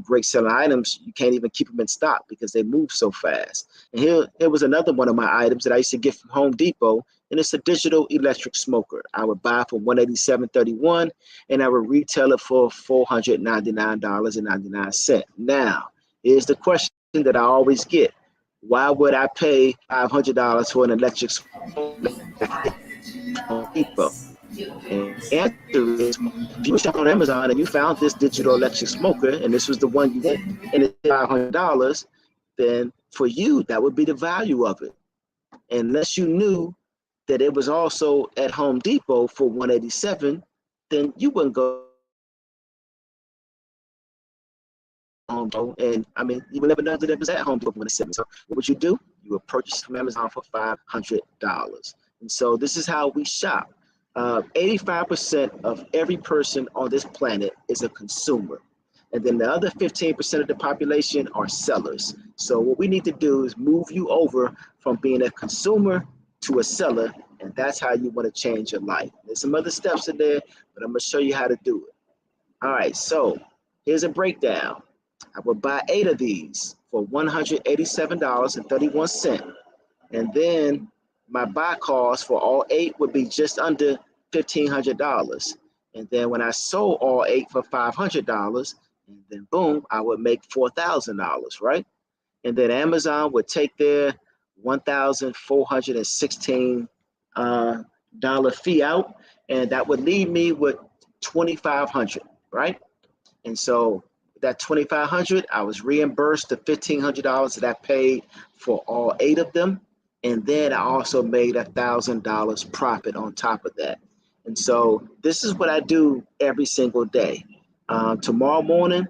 great selling items, you can't even keep them in stock because they move so fast. And here was another one of my items that I used to get from Home Depot, and it's a digital electric smoker. I would buy for $187.31, and I would retail it for $499.99. Now, here's the question that I always get. Why would I pay $500 for an electric smoker at Home Depot? And the answer is, if you shop on Amazon and you found this digital electric smoker, and this was the one you want, and it's $500, then for you, that would be the value of it. Unless you knew that it was also at Home Depot for $187, then you wouldn't go Home Depot. And I mean, you would never know that it was at Home Depot for $187. So what would you do? You would purchase from Amazon for $500. And so this is how we shop. 85% of every person on this planet is a consumer. And then the other 15% of the population are sellers. So what we need to do is move you over from being a consumer to a seller, and that's how you want to change your life. There's some other steps in there, but I'm going to show you how to do it. All right, so here's a breakdown. I will buy 8 of these for $187.31. And then my buy cost for all 8 would be just under $1,500. And then when I sold all 8 for $500, and then boom, I would make $4,000, right? And then Amazon would take their $1,416 fee out, and that would leave me with $2,500, right? And so that $2,500, I was reimbursed the $1,500 that I paid for all 8 of them. And then I also made $1,000 profit on top of that. And so this is what I do every single day. Tomorrow morning,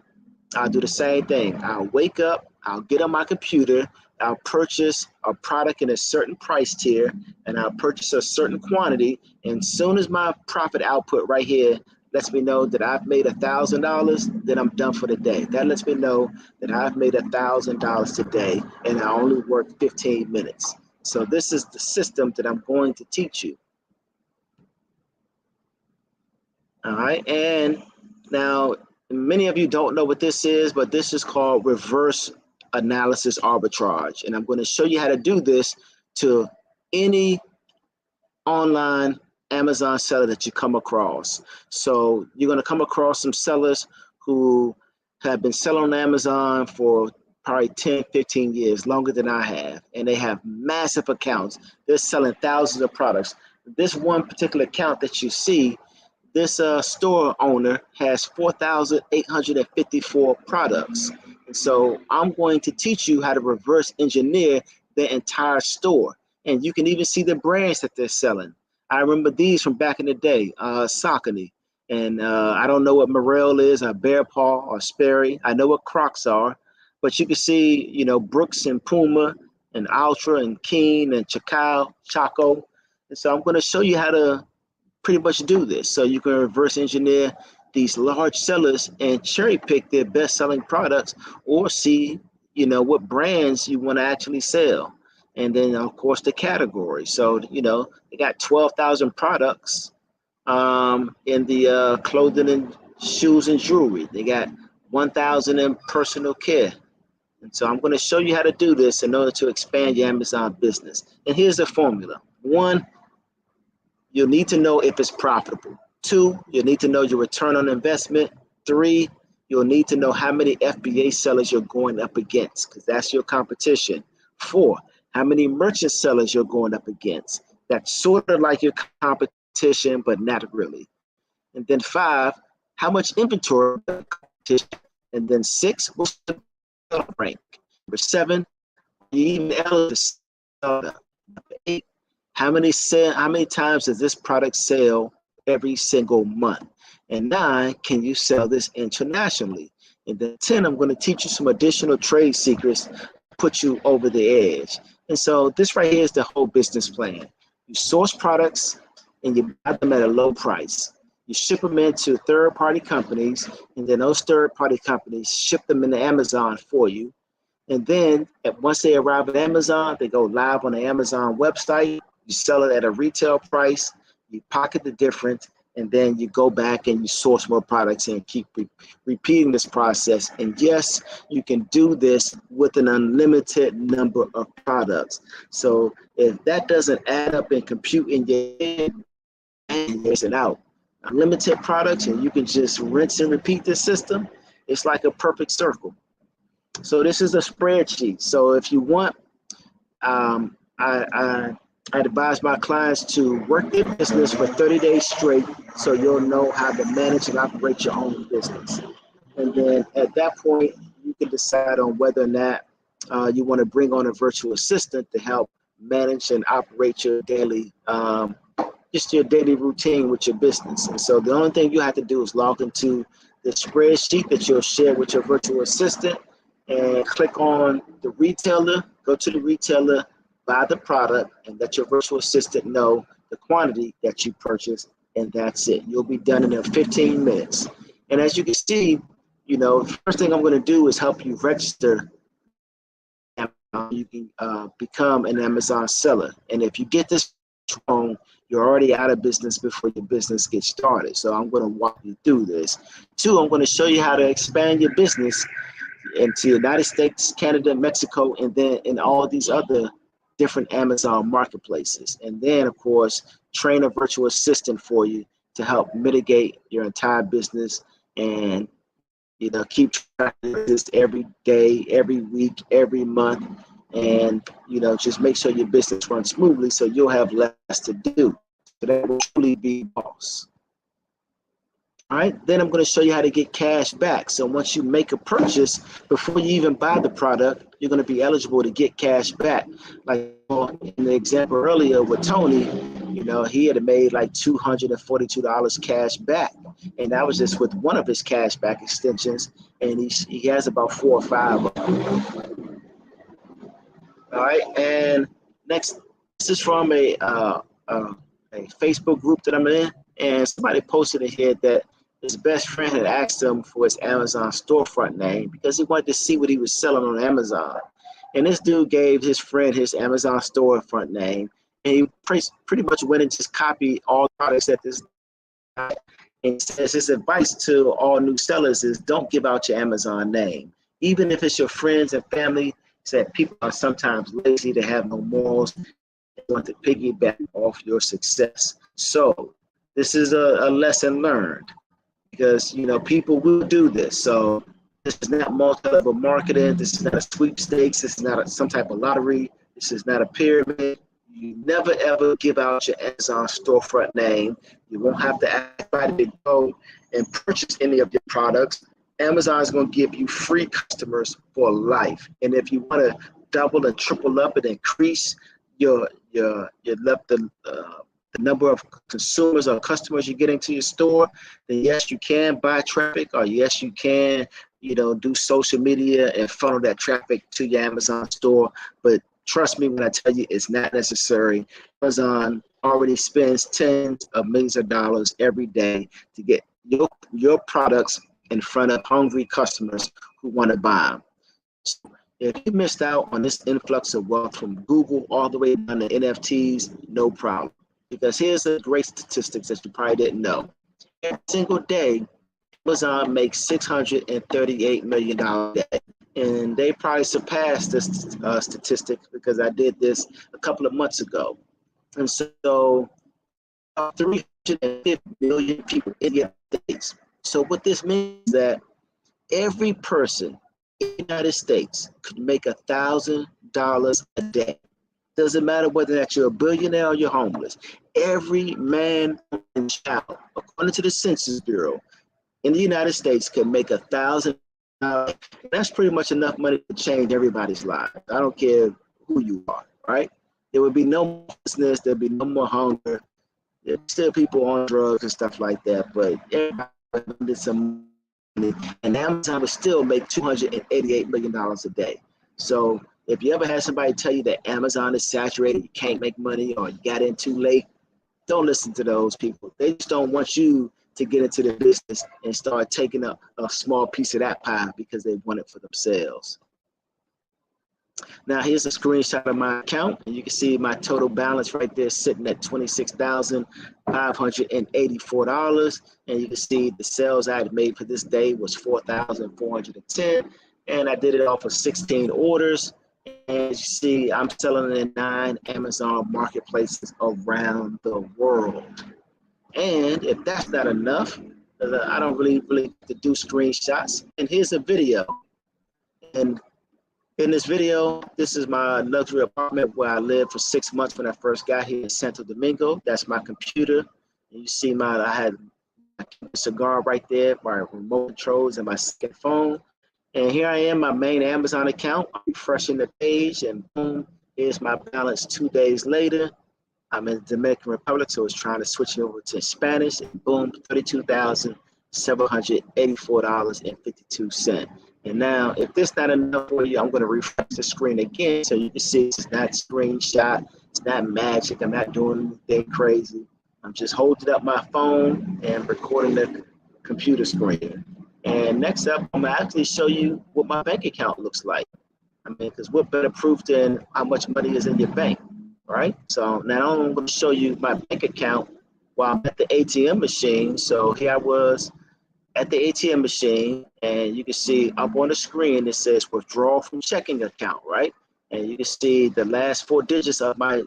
I'll do the same thing. I'll wake up, I'll get on my computer, I'll purchase a product in a certain price tier, and I'll purchase a certain quantity. And as soon as my profit output right here lets me know that I've made $1,000, then I'm done for the day. That lets me know that I've made $1,000 today, and I only worked 15 minutes. So this is the system that I'm going to teach you. All right, and now many of you don't know what this is, but this is called reverse analysis arbitrage. And I'm going to show you how to do this to any online Amazon seller that you come across. So you're going to come across some sellers who have been selling on Amazon for probably 10, 15 years, longer than I have. And they have massive accounts. They're selling thousands of products. This one particular account that you see, this store owner has 4,854 products. And so I'm going to teach you how to reverse engineer the entire store. And you can even see the brands that they're selling. I remember these from back in the day, Saucony. And I don't know what Morel is, or Bear Paw, or Sperry. I know what Crocs are. But you can see, you know, Brooks and Puma and Ultra and Keen and Chaco. And so I'm going to show you how to pretty much do this. So you can reverse engineer these large sellers and cherry pick their best selling products, or see, you know, what brands you want to actually sell. And then of course the category. So, you know, they got 12,000 products in the clothing and shoes and jewelry. They got 1,000 in personal care. And so I'm going to show you how to do this in order to expand your Amazon business. And here's the formula. 1, you'll need to know if it's profitable. 2, you'll need to know your return on investment. 3, you'll need to know how many FBA sellers you're going up against, because that's your competition. 4, how many merchant sellers you're going up against. That's sort of like your competition, but not really. And then 5, how much inventory competition. And then 6, what's the rank. Number 7, you even eligible to sell. Number 8, how many times does this product sell every single month? And 9, can you sell this internationally? And then 10, I'm going to teach you some additional trade secrets, put you over the edge. And so this right here is the whole business plan. You source products and you buy them at a low price. You ship them into third-party companies, and then those third-party companies ship them into Amazon for you. And then once they arrive at Amazon, they go live on the Amazon website. You sell it at a retail price, you pocket the difference, and then you go back and you source more products and keep repeating this process. And yes, you can do this with an unlimited number of products. So if that doesn't add up and compute in your head, it's it out. Unlimited products, and you can just rinse and repeat this system. It's like a perfect circle. So this is a spreadsheet. So if you want, I advise my clients to work their business for 30 days straight, so you'll know how to manage and operate your own business. And then at that point, you can decide on whether or not you want to bring on a virtual assistant to help manage and operate your daily just your daily routine with your business. And so the only thing you have to do is log into the spreadsheet that you'll share with your virtual assistant and click on the retailer, go to the retailer, buy the product, and let your virtual assistant know the quantity that you purchased, and that's it. You'll be done in 15 minutes. And as you can see, you know, the first thing I'm going to do is help you register. You can become an Amazon seller. And if you get this wrong, you're already out of business before your business gets started. So I'm going to walk you through this. 2, I'm going to show you how to expand your business into the United States, Canada, Mexico, and then in all these other different Amazon marketplaces. And then, of course, train a virtual assistant for you to help mitigate your entire business and, you know, keep track of this every day, every week, every month, and, you know, just make sure your business runs smoothly so you'll have less to do. So that will truly be boss. All right, then I'm going to show you how to get cash back. So once you make a purchase, before you even buy the product, you're going to be eligible to get cash back. Like in the example earlier with Tony, you You know, he had made like $242 cash back, and that was just with one of his cash back extensions, and he has about 4 or 5 of them. All right, and next, this is from a Facebook group that I'm in, and somebody posted in here that his best friend had asked him for his Amazon storefront name because he wanted to see what he was selling on Amazon. And this dude gave his friend his Amazon storefront name, and he pretty much went and just copied all the products that this guy, and says his advice to all new sellers is don't give out your Amazon name. Even if it's your friends and family, said people are sometimes lazy, they have no morals, they want to piggyback off your success. So this is a lesson learned, because you know people will do this. So this is not multi-level marketing. This is not a sweepstakes. This is not some type of lottery. This is not a pyramid. You never ever give out your Amazon storefront name. You won't have to ask anybody to go and purchase any of your products. Amazon is going to give you free customers for life. And if you want to double and triple up and increase the number of consumers or customers you get into your store, then yes, you can buy traffic, or yes, you can, you know, do social media and funnel that traffic to your Amazon store. But trust me when I tell you, it's not necessary. Amazon already spends tens of millions of dollars every day to get your products in front of hungry customers who want to buy them. So if you missed out on this influx of wealth from Google all the way down to NFTs, no problem. Because here's a great statistics that you probably didn't know. Every single day, Amazon makes $638 million a day. And they probably surpassed this statistic because I did this a couple of months ago. And so 350 million people in the United States. So what this means is that every person in the United States could make $1,000 a day. Doesn't matter whether that you're a billionaire or you're homeless. Every man and child, according to the Census Bureau, in the United States can make $1,000. That's pretty much enough money to change everybody's life. I don't care who you are, right? There would be no business, there'd be no more hunger. There's still people on drugs and stuff like that, but everybody did some money, and Amazon would still make $288 million a day. So if you ever had somebody tell you that Amazon is saturated, you can't make money, or you got in too late, don't listen to those people. They just don't want you to get into the business and start taking a small piece of that pie because they want it for themselves. Now here's a screenshot of my account, and you can see my total balance right there sitting at $26,584, and you can see the sales I had made for this day was 4,410, and I did it off of 16 orders. And as you see, I'm selling in 9 Amazon marketplaces around the world. And if that's not enough, I don't really to do screenshots. And here's a video. And in this video, this is my luxury apartment where I lived for 6 months when I first got here in Santo Domingo. That's my computer. And you see I had my cigar right there, my remote controls, and my second phone. And here I am, my main Amazon account. I'm refreshing the page, and boom, here's my balance 2 days later. I'm in the Dominican Republic, so it's trying to switch it over to Spanish, and boom, $32,784.52. And now, if this not enough for you, I'm going to refresh the screen again so you can see it's not screenshot, it's not magic, I'm not doing anything crazy. I'm just holding up my phone and recording the computer screen. And next up, I'm going to actually show you what my bank account looks like. I mean, because what better proof than how much money is in your bank, right? So now I'm going to show you my bank account while I'm at the ATM machine. So here I was at the ATM machine, and you can see up on the screen, it says withdraw from checking account, right? And you can see the last 4 digits of my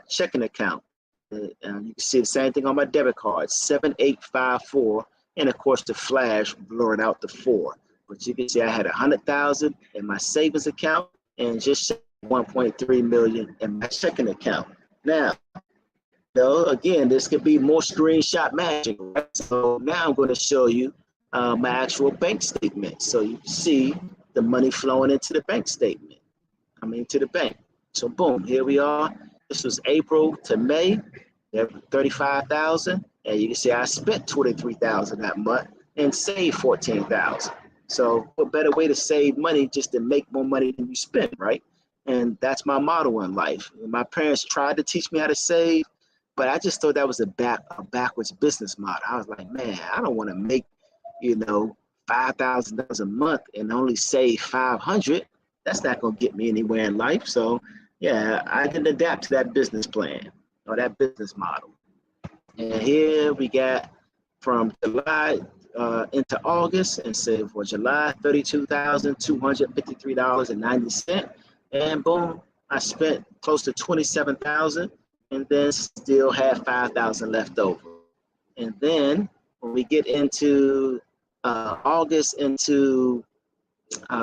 checking account. And you can see the same thing on my debit card, 7854. And of course, the flash blurred out the 4. But you can see I had 100,000 in my savings account and just 1.3 million in my checking account. Now, again, this could be more screenshot magic, right? So now I'm going to show you my actual bank statement. So you can see the money flowing into the bank statement. To the bank. So boom, here we are. This was April to May. 35,000, and you can see I spent 23,000 that month and saved 14,000. So what better way to save money just to make more money than you spend, right? And that's my motto in life. My parents tried to teach me how to save, but I just thought that was a backwards business model. I was like, man, I don't want to make, $5,000 a month and only save 500. That's not gonna get me anywhere in life. So yeah, I didn't adapt to that business plan or that business model. And here we got from July into August, and say for July, $32,253.90. And boom, I spent close to 27,000 and then still have 5,000 left over. And then when we get into August into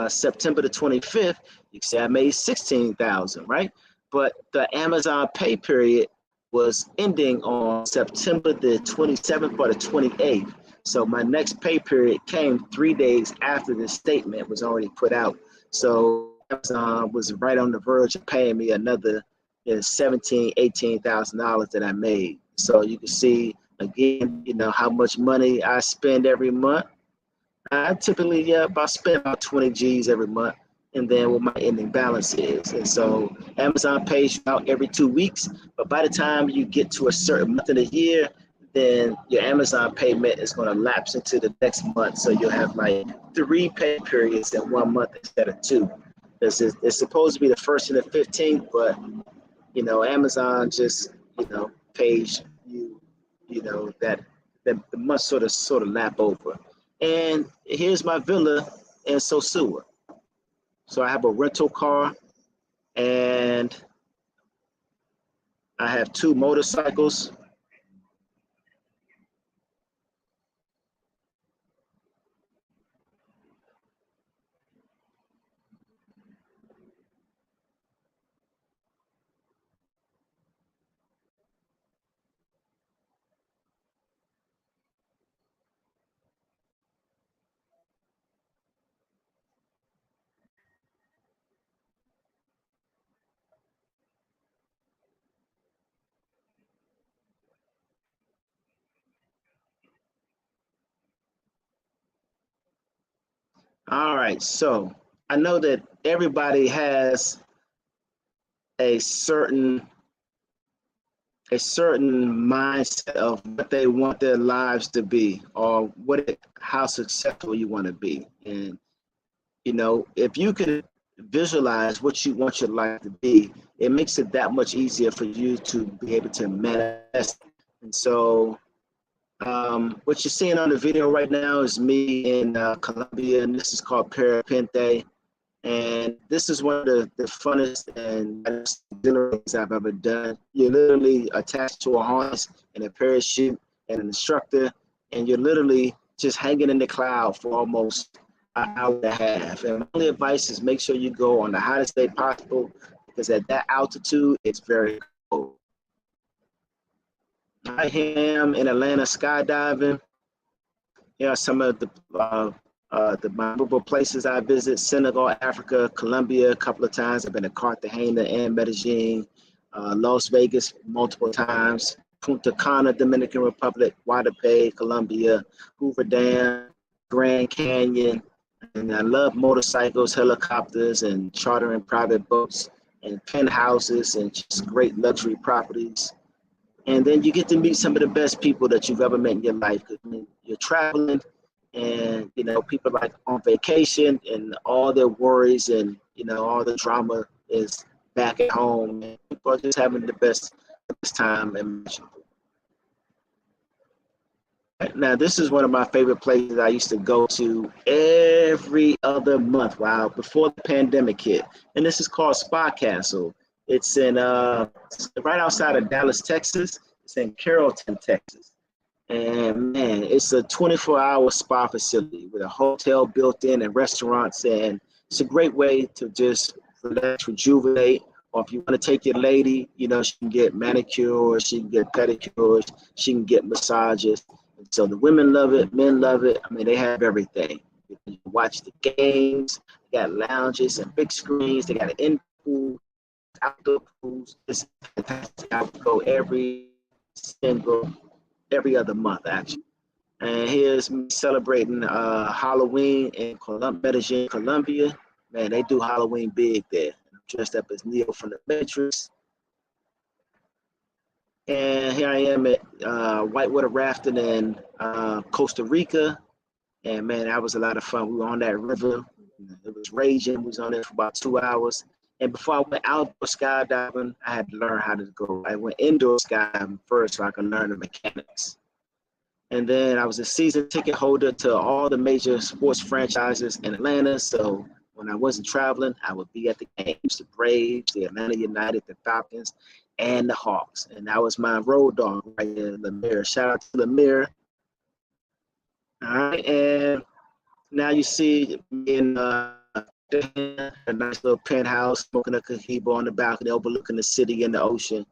September the 25th, you can say I made 16,000, right? But the Amazon pay period was ending on September the 27th or the 28th. So my next pay period came 3 days after the statement was already put out. So Amazon was right on the verge of paying me another $17,000, $18,000 that I made. So you can see again, how much money I spend every month. I typically I spend about 20 G's every month, and then what my ending balance is. And so Amazon pays you out every 2 weeks, but by the time you get to a certain month of the year, then your Amazon payment is going to lapse into the next month. So you'll have like 3 pay periods in 1 month instead of 2. It's supposed to be the 1st and the 15th, but Amazon just pays you that the month sort of lap over. And here's my villa in Sosua. So I have a rental car, and I have 2 motorcycles. All right, so I know that everybody has a certain mindset of what they want their lives to be, or how successful you want to be. And if you can visualize what you want your life to be, it makes it that much easier for you to be able to manifest. And so what you're seeing on the video right now is me in Colombia, and this is called Parapente. And this is one of the funnest and things I've ever done. You're literally attached to a harness and a parachute and an instructor, and you're literally just hanging in the cloud for almost an hour and a half. And my only advice is make sure you go on the hottest day possible, because at that altitude, it's very cold. I am in Atlanta skydiving. Some of the memorable places I visit: Senegal, Africa, Colombia a couple of times. I've been to Cartagena and Medellin, Las Vegas multiple times, Punta Cana, Dominican Republic, Guadalupe, Colombia, Hoover Dam, Grand Canyon. And I love motorcycles, helicopters, and chartering private boats and penthouses and just great luxury properties. And then you get to meet some of the best people that you've ever met in your life. You're traveling, and people like on vacation, and all their worries and all the drama is back at home, and people are just having the best time imaginable. Now, this is one of my favorite places I used to go to every other month, before the pandemic hit. And this is called Spa Castle. It's in right outside of Dallas, Texas. It's in Carrollton, Texas. And man, it's a 24-hour spa facility with a hotel built in and restaurants. And it's a great way to just relax, rejuvenate. Or if you want to take your lady, she can get manicures, she can get pedicures, she can get massages. And so the women love it, men love it. I mean, they have everything. You can watch the games. They got lounges and big screens. They got an in pool, outdoor pools. It's fantastic. I would go every single every other month, actually. And here's me celebrating Halloween in Medellin, Colombia. Man, they do Halloween big there. I'm dressed up as Neo from the Matrix. And here I am at whitewater rafting in Costa Rica. And man, that was a lot of fun. We were on that river. It was raging. We was on there for about 2 hours. And before I went outdoor skydiving, I had to learn how to go. I went indoor skydiving first so I could learn the mechanics. And then I was a season ticket holder to all the major sports franchises in Atlanta. So when I wasn't traveling, I would be at the games, the Braves, the Atlanta United, the Falcons, and the Hawks. And that was my road dog right here, Lemire. Shout out to Lemire. All right, and now you see me in a nice little penthouse, smoking a cohiba on the balcony, overlooking the city and the ocean,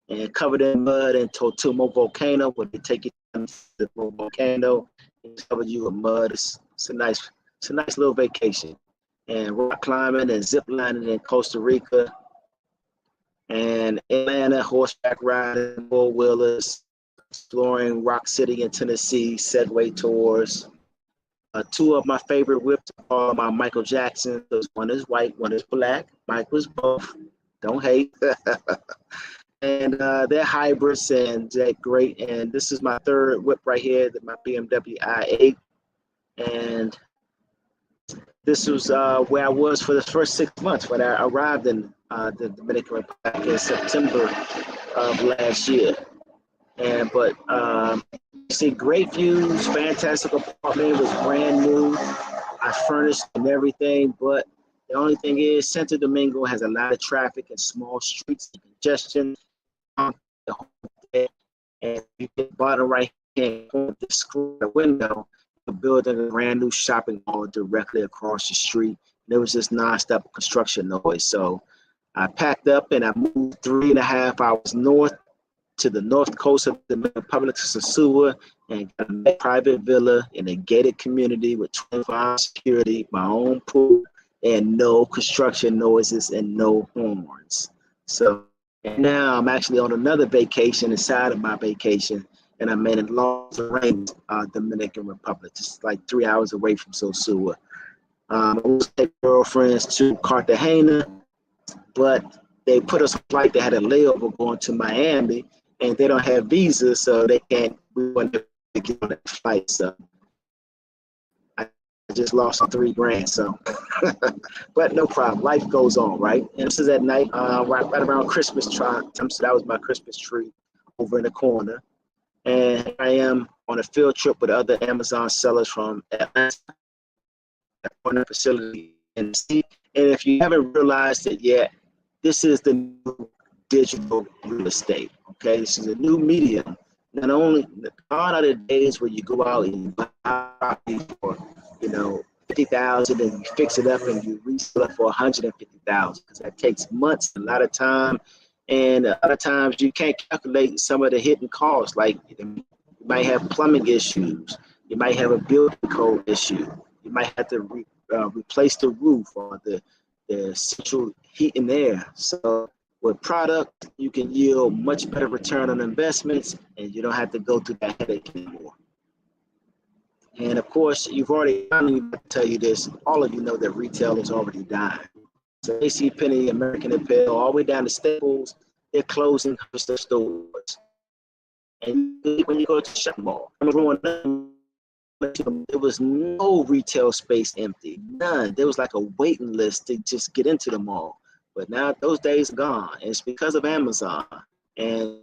and covered in mud and Totumo volcano, where they take you to the volcano and cover you with mud. It's a nice little vacation. And rock climbing and zip lining in Costa Rica, and Atlanta, horseback riding, four wheelers, exploring Rock City in Tennessee, Segway tours. Two of my favorite whips are my Michael Jackson. One is white, one is black. Mike was both. Don't hate. And they're hybrids and they're great. And this is my third whip right here, my BMW i8. And this was where I was for the first 6 months when I arrived in the Dominican Republic in September of last year. But you see great views, fantastic apartment. It was brand new. I furnished and everything, but the only thing is Santo Domingo has a lot of traffic and small streets and congestion. And you get the bottom right hand corner, the screen the window, building a brand new shopping mall directly across the street. There was just nonstop construction noise. So I packed up and I moved 3.5 hours north to the north coast of the Republic of Sosua and got a private villa in a gated community with 24-hour security, my own pool, and no construction noises and no horns. So now I'm actually on another vacation inside of my vacation, and I'm in Los Range, Dominican Republic, just like 3 hours away from Sosua. I was taking girlfriends to Cartagena, but they put us on a flight that had a layover going to Miami, and they don't have visas, so they can't. We want to get on that flight, so I just lost $3,000. So, but no problem. Life goes on, right? And this is at night, right around Christmas time. So that was my Christmas tree over in the corner. And I am on a field trip with other Amazon sellers from Atlanta, on a facility in the city. And if you haven't realized it yet, this is the new digital real estate. Okay, this is a new medium. Not only gone are the days where you go out and buy property for, $50,000 and you fix it up and you resell it for $150,000, because that takes months, a lot of time. And a lot of times you can't calculate some of the hidden costs. Like you might have plumbing issues. You might have a building code issue. You might have to replace the roof or the central heat and air. So with product, you can yield much better return on investments, and you don't have to go through that headache anymore. And of course, you've already, I'm going to tell you this, all of you know that retail is already dying. So JCPenney, American Apparel, all the way down to Staples, they're closing hundreds of stores. And when you go to the shopping mall, there was no retail space empty, none. There was like a waiting list to just get into the mall. But now those days are gone. And it's because of Amazon. And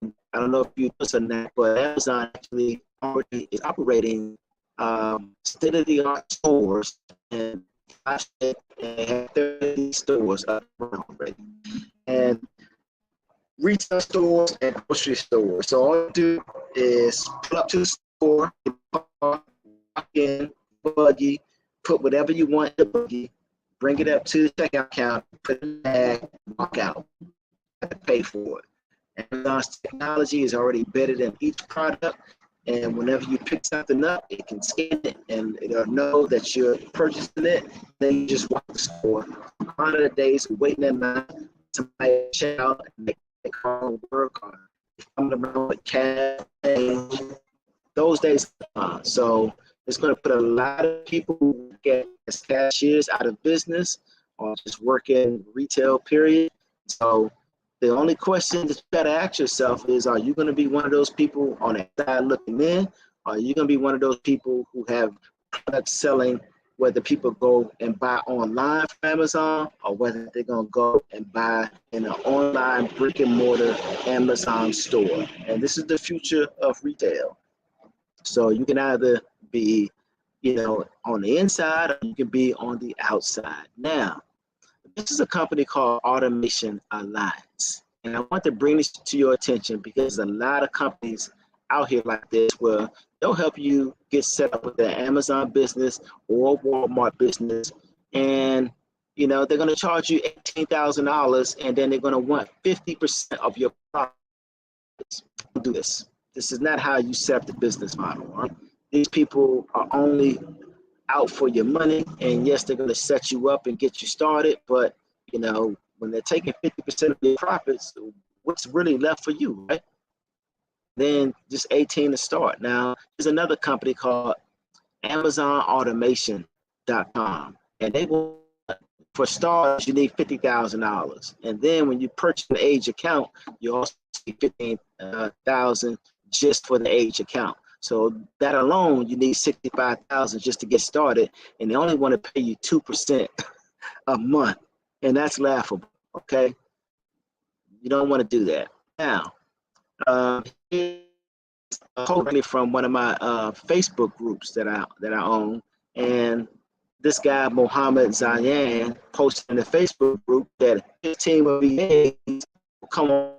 I don't know if you know that, but Amazon actually already is operating state-of-the-art stores, and they have 30 stores up already. And retail stores and grocery stores. So all you do is pull up to the store, walk in, buggy, put whatever you want in the buggy, bring it up to the checkout counter, put it in the bag, walk out, and pay for it. Amazon's technology is already embedded in each product, and whenever you pick something up, it can scan it and it'll know that you're purchasing it. Then you just walk the store. Gone are the days of waiting in line, somebody check out and they call work or coming around with cash, those days are gone. So it's going to put a lot of people who get as cashiers out of business or just working retail, period. So the only question that you got to ask yourself is, are you going to be one of those people on the side looking in? Or are you going to be one of those people who have products selling, whether people go and buy online from Amazon or whether they're going to go and buy in an online brick and mortar Amazon store? And this is the future of retail. So you can either be, on the inside, or you can be on the outside. Now, this is a company called Automation Alliance. And I want to bring this to your attention because a lot of companies out here like this where they'll help you get set up with the Amazon business or Walmart business. And, they're going to charge you $18,000 and then they're going to want 50% of your profits. Don't do this. This is not how you set up the business model. Right? These people are only out for your money, and yes, they're going to set you up and get you started, but when they're taking 50% of your profits, what's really left for you, right? Then just 18 to start. Now, there's another company called AmazonAutomation.com, and they will, for starters, you need $50,000, and then when you purchase an age account, you also need $15,000 just for the age account. So that alone, you need $65,000 just to get started, and they only want to pay you 2% a month, and that's laughable. Okay, you don't want to do that. Now, here's a quote from one of my Facebook groups that I own, and this guy Mohammed Zayan posted in the Facebook group that his team of VAs will come on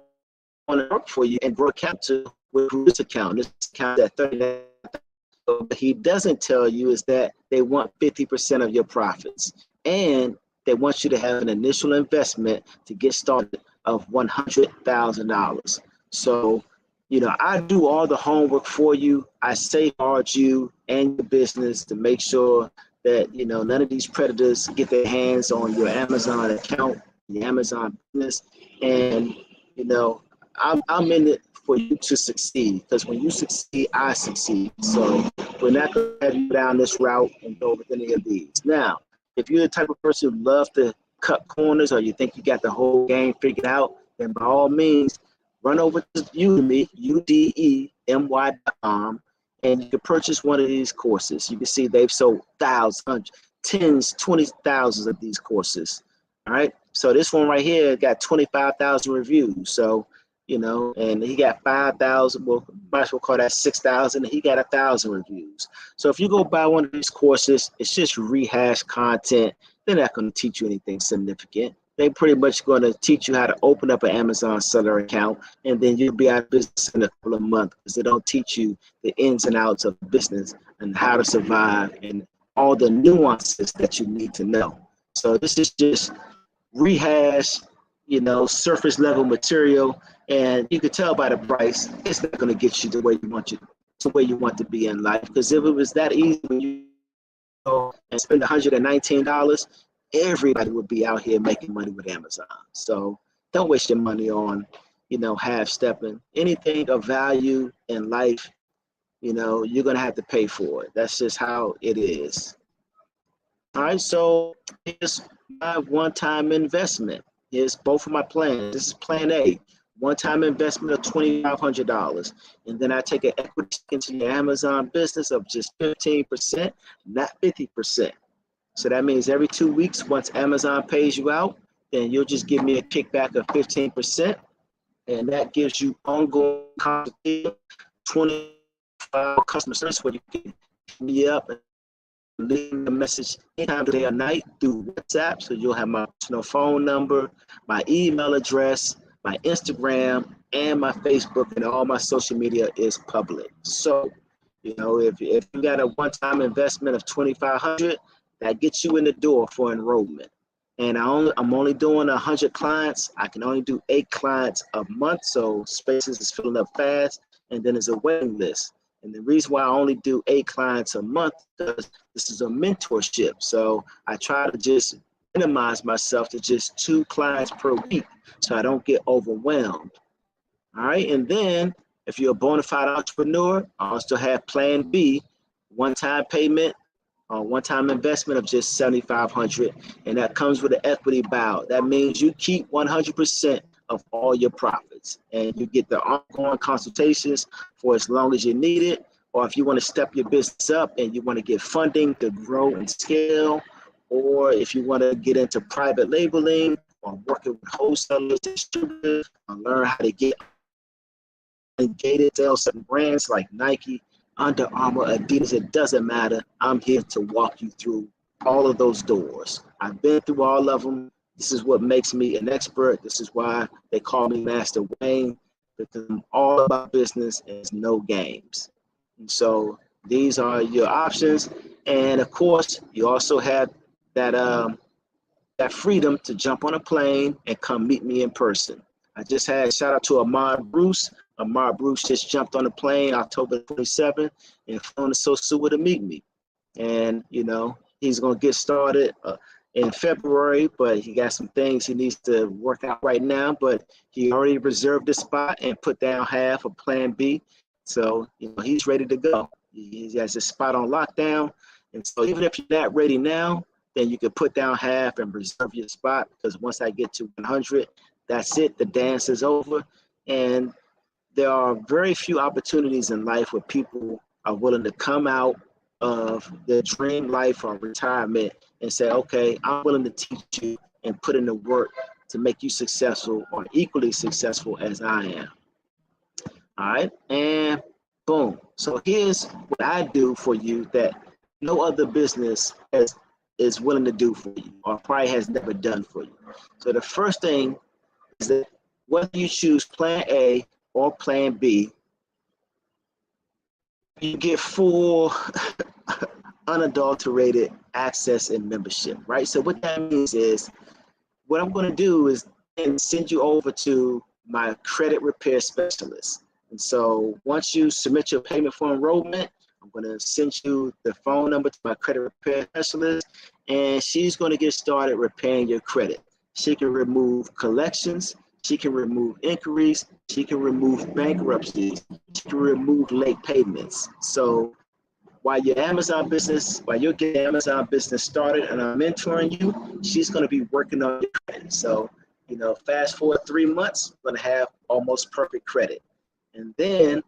and work for you and grow capital with this account. This account at 30. What he doesn't tell you is that they want 50% of your profits, and they want you to have an initial investment to get started of $100,000. So, I do all the homework for you. I safeguard you and your business to make sure that none of these predators get their hands on your Amazon account, the Amazon business, and I'm in it for you to succeed, because when you succeed, I succeed. So we're not going to have you down this route and go with any of these. Now, if you're the type of person who loves to cut corners, or you think you got the whole game figured out, then by all means, run over to Udemy, UDEMY.com, and you can purchase one of these courses. You can see they've sold thousands, tens, 20,000s of these courses. All right. So this one right here got 25,000 reviews. So, and he got 5,000, well, might as well call that 6,000, and he got 1,000 reviews. So if you go buy one of these courses, it's just rehashed content. They're not going to teach you anything significant. They're pretty much going to teach you how to open up an Amazon seller account, and then you'll be out of business in a couple of months, because they don't teach you the ins and outs of business and how to survive and all the nuances that you need to know. So this is just rehash, surface level material, and you can tell by the price, it's not going to get you to where you want to be in life. Because if it was that easy, when you go and spend $119, everybody would be out here making money with Amazon. So don't waste your money on, half-stepping. Anything of value in life, you're going to have to pay for it. That's just how it is. All right, so here's my one-time investment. Here's both of my plans. This is plan A, one-time investment of $2,500. And then I take an equity into the Amazon business of just 15%, not 50%. So that means every 2 weeks, once Amazon pays you out, then you'll just give me a kickback of 15%. And that gives you ongoing consultation, 24 customer service, where you can hit me up and leave a message anytime, day or night, through WhatsApp. So you'll have my personal phone number, my email address, my Instagram, and my Facebook, and all my social media is public. So, if you got a one-time investment of $2,500, that gets you in the door for enrollment. And I'm only doing 100 clients. I can only do 8 clients a month, so spaces is filling up fast. And then there's a waiting list. And the reason why I only do 8 clients a month, because this is a mentorship. So I try to just minimize myself to just 2 clients per week, so I don't get overwhelmed. All right. And then if you're a bona fide entrepreneur, I also have plan B, one-time payment, one-time investment of just $7,500, and that comes with an equity buyout. That means you keep 100% of all your profits, and you get the ongoing consultations for as long as you need it. Or if you want to step your business up and you want to get funding to grow and scale, or if you want to get into private labeling or working with wholesalers, distributors, or learn how to get gated sales certain brands like Nike, Under Armour, Adidas, it doesn't matter. I'm here to walk you through all of those doors. I've been through all of them. This is what makes me an expert. This is why they call me Master Wayne, because I'm all about business and it's no games. And so these are your options. And of course, you also have that that freedom to jump on a plane and come meet me in person. I just had shout out to Ahmad Bruce. Ahmad Bruce just jumped on a plane October 27th and flown to Sosua to meet me. And, you know, he's going to get started in February, but he got some things he needs to work out right now. But he already reserved the spot and put down half of plan B. So, you know, he's ready to go. He has a spot on lockdown. And so even if you're not ready now, then you can put down half and reserve your spot, because once I get to 100, that's it. The dance is over. And there are very few opportunities in life where people are willing to come out of their dream life or retirement and say, okay, I'm willing to teach you and put in the work to make you successful or equally successful as I am. All right, and boom. So here's what I do for you that no other business is willing to do for you, or probably has never done for you. So the first thing is that whether you choose plan A or plan B, you get full unadulterated access and membership, right? So what that means is, what I'm going to do is send you over to my credit repair specialist. And so once you submit your payment for enrollment, I'm going to send you the phone number to my credit repair specialist, and she's going to get started repairing your credit. She can remove collections, she can remove inquiries, she can remove bankruptcies, she can remove late payments. So while your Amazon business, while you're getting Amazon business started and I'm mentoring you, she's going to be working on your credit. So, you know, fast forward 3 months, we're going to have almost perfect credit. And then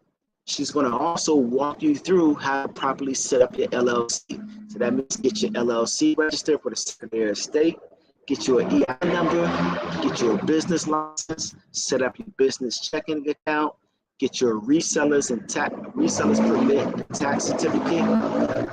she's going to also walk you through how to properly set up your LLC. So that means get your LLC registered for the Secretary of State, get your EI number, get your business license, set up your business checking account, get your resellers and resellers permit and tax certificate,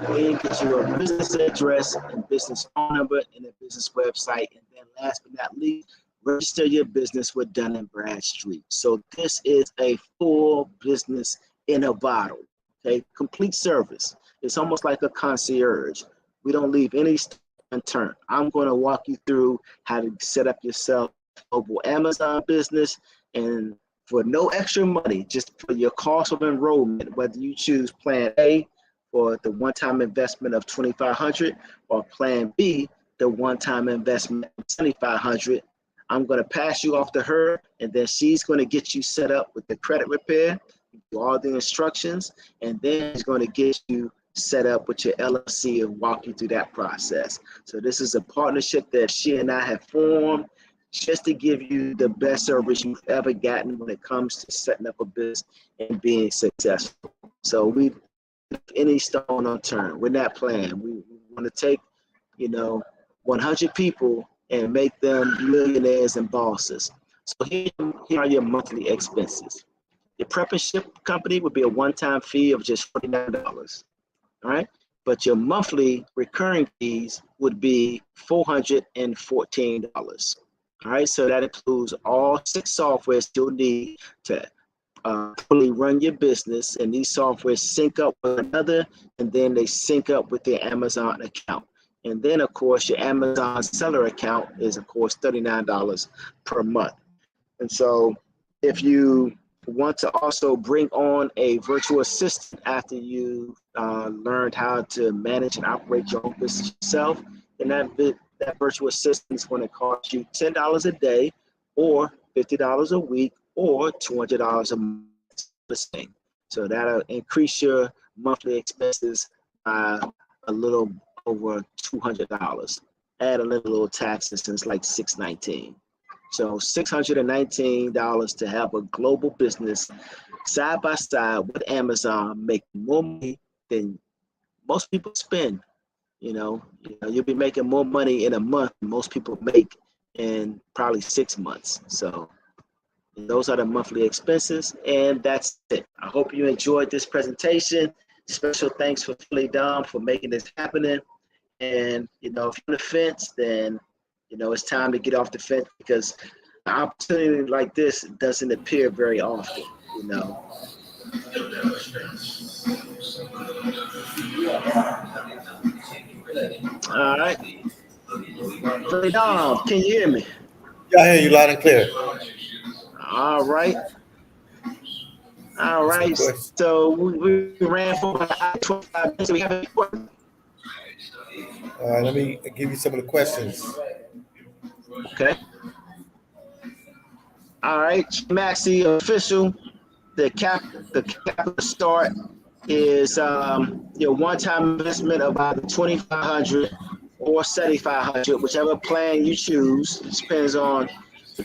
and get your business address and business phone number and a business website. And then last but not least, register your business with Dun & Bradstreet. So this is a full business in a bottle, okay? Complete service. It's almost like a concierge. We don't leave any stone unturned. I'm going to walk you through how to set up yourself a global Amazon business, and for no extra money, just for your cost of enrollment, whether you choose plan A for the one-time investment of $2,500 or plan B, the one-time investment of $7,500, I'm going to pass you off to her, and then she's going to get you set up with the credit repair, do all the instructions, and then she's going to get you set up with your LLC and walk you through that process. So this is a partnership that she and I have formed just to give you the best service you've ever gotten when it comes to setting up a business and being successful. So we any stone unturned. We're not playing. We want to take, 100 people and make them millionaires and bosses. So here are your monthly expenses. Your prep and ship company would be a one-time fee of just $49, all right? But your monthly recurring fees would be $414, all right? So that includes all 6 softwares you'll need to fully run your business, and these softwares sync up with another, and then they sync up with your Amazon account. And then, of course, your Amazon seller account is, of course, $39 per month. And so if you want to also bring on a virtual assistant after you learned how to manage and operate your own business yourself, then that virtual assistant is going to cost you $10 a day or $50 a week or $200 a month listening. So that'll increase your monthly expenses by a little over $200. Add a little taxes since like $619. So $619 to have a global business side by side with Amazon, make more money than most people spend. You'll be making more money in a month than most people make in probably 6 months. So those are the monthly expenses, and that's it. I hope you enjoyed this presentation. Special thanks for PhillyDom for making this happening. And if you're on the fence, then it's time to get off the fence, because an opportunity like this doesn't appear very often. All right, PhillyDom, can you hear me? Yeah, I hear you loud and clear. All right. All right. So we ran for about 25 minutes. We have a question. All right, let me give you some of the questions. Okay. All right, Maxi official. The capital start is your one-time investment of about $2,500 or $7,500, whichever plan you choose. It depends on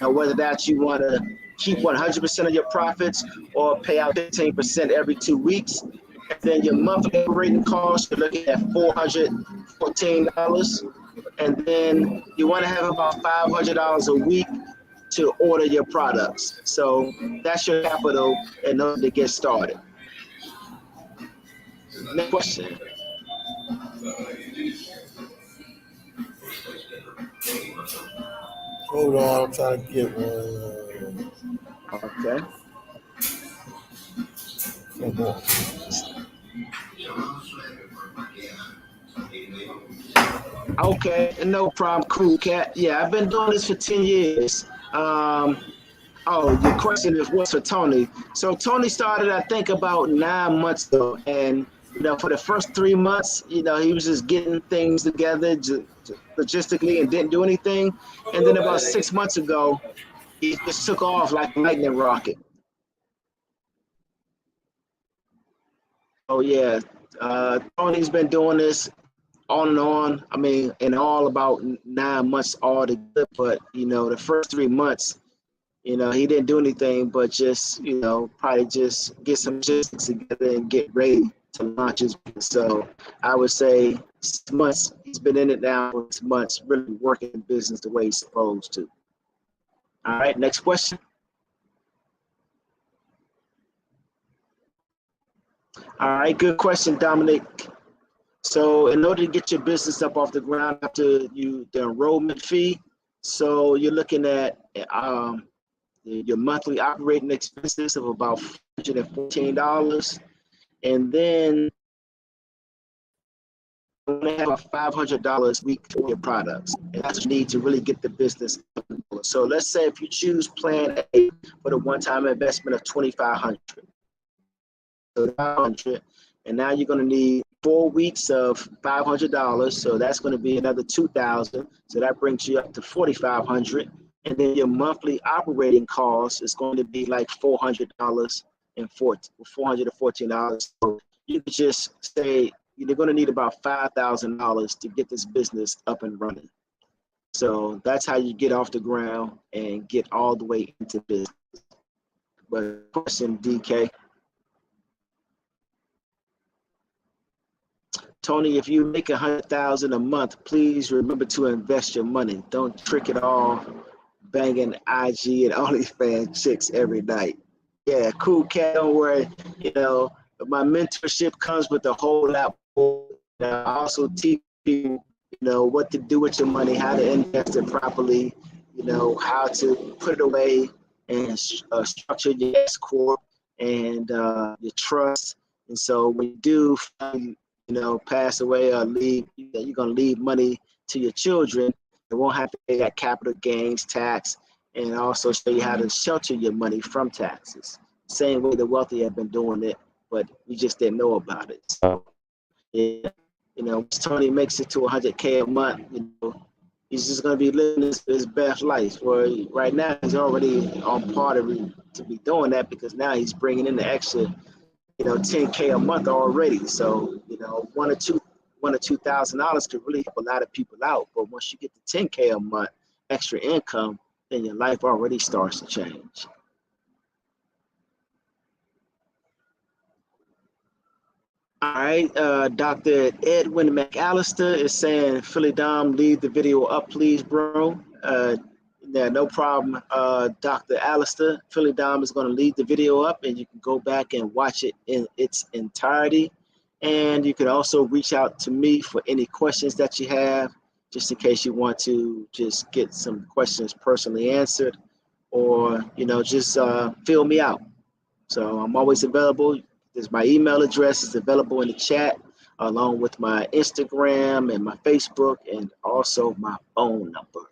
whether that you want to keep 100% of your profits or pay out 15% every 2 weeks. And then your monthly operating costs, you're looking at $414. And then you want to have about $500 a week to order your products. So that's your capital in order to get started. Next question. Hold on, I'm trying to get one. Okay. Come on. Okay, no problem. Cool, Cat. Yeah, I've been doing this for 10 years. Oh, your question is what's for Tony? So Tony started, I think, about 9 months ago, and for the first 3 months, he was just getting things together logistically and didn't do anything. And then about 6 months ago, he just took off like a lightning rocket. Oh yeah, Tony's been doing this on and on. I mean, in all about 9 months altogether. But the first 3 months, he didn't do anything but just probably just get some logistics together and get ready to launch his business. So I would say 6 months. He's been in it now for 6 months, really working the business the way he's supposed to. All right, next question. All right, good question, Dominic. So in order to get your business up off the ground after the enrollment fee, so you're looking at your monthly operating expenses of about $414, and then you want to have $500 a week for your products, and that's what you need to really get the business up. So let's say if you choose Plan A for the one-time investment of $2,500, so $500, and now you're going to need 4 weeks of $500, so that's going to be another $2,000. So that brings you up to $4,500, and then your monthly operating cost is going to be like $400 and $414. So you could just say you're going to need about $5,000 to get this business up and running. So that's how you get off the ground and get all the way into business. But question, DK. Tony, if you make $100,000 a month, please remember to invest your money. Don't trick it all, banging IG and OnlyFans chicks every night. Yeah, cool, Cat. Don't worry. My mentorship comes with a whole lot more. I also teach you, what to do with your money, how to invest it properly, how to put it away and structure your S corp and your trust. And so when you do pass away or leave, you're going to leave money to your children. They won't have to pay that capital gains tax, and also show you how to shelter your money from taxes. Same way the wealthy have been doing it, but we just didn't know about it. So, yeah, Tony makes it to $100K a month, He's just going to be living his best life. Where right now he's already on par to be doing that, because now he's bringing in the extra, 10K a month already. So, $1,000 or $2,000 could really help a lot of people out. But once you get to 10K a month extra income, then your life already starts to change. All right, Dr. Edwin McAllister is saying, PhillyDom, leave the video up, please, bro. Yeah, no problem, Dr. Allister. PhillyDom is going to leave the video up, and you can go back and watch it in its entirety. And you can also reach out to me for any questions that you have, just in case you want to just get some questions personally answered, or, just fill me out. So I'm always available. There's my email address is available in the chat, along with my Instagram and my Facebook, and also my phone number.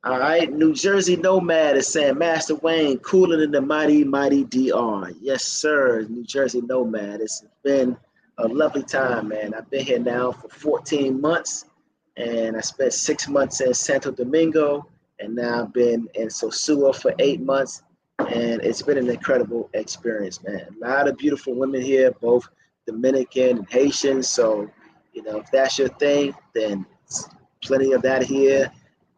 All right, New Jersey Nomad is saying, Master Wayne, cooler than the mighty, mighty DR. Yes, sir, New Jersey Nomad. It's been a lovely time, man. I've been here now for 14 months, and I spent 6 months in Santo Domingo, and now I've been in Sosua for 8 months. And it's been an incredible experience, man. A lot of beautiful women here, both Dominican and Haitian. So, if that's your thing, then plenty of that here.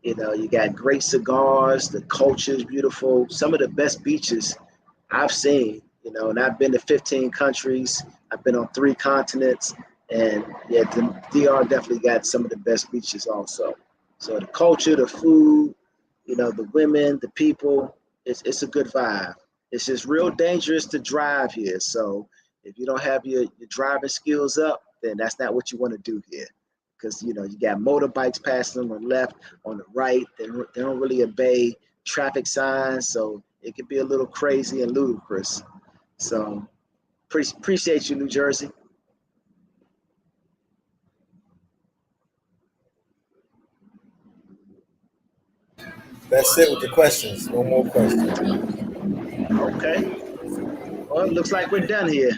You got great cigars. The culture is beautiful. Some of the best beaches I've seen, and I've been to 15 countries. I've been on 3 continents. And yeah, the DR definitely got some of the best beaches also. So the culture, the food, the women, the people, it's a good vibe. It's just real dangerous to drive here. So if you don't have your driving skills up, then that's not what you want to do here. Because, you got motorbikes passing on the left, on the right. They don't really obey traffic signs. So it can be a little crazy and ludicrous. So appreciate you, New Jersey. That's it with the questions. No more questions. Okay. Well, it looks like we're done here.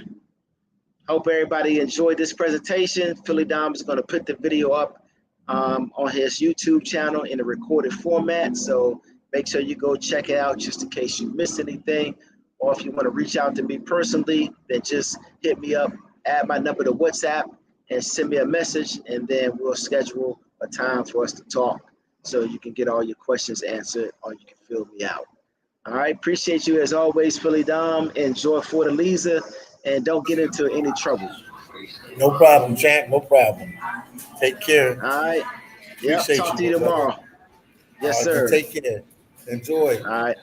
Hope everybody enjoyed this presentation. PhillyDom is going to put the video up on his YouTube channel in a recorded format. So make sure you go check it out just in case you missed anything. Or if you want to reach out to me personally, then just hit me up, add my number to WhatsApp, and send me a message. And then we'll schedule a time for us to talk so you can get all your questions answered, or you can fill me out. All right. Appreciate you as always, PhillyDom. Enjoy Fortaleza. And don't get into any trouble. No problem, champ. No problem. Take care. All right. Yep. Appreciate Talk to you, you tomorrow. brother. Yes, sir. Take care. Enjoy. All right.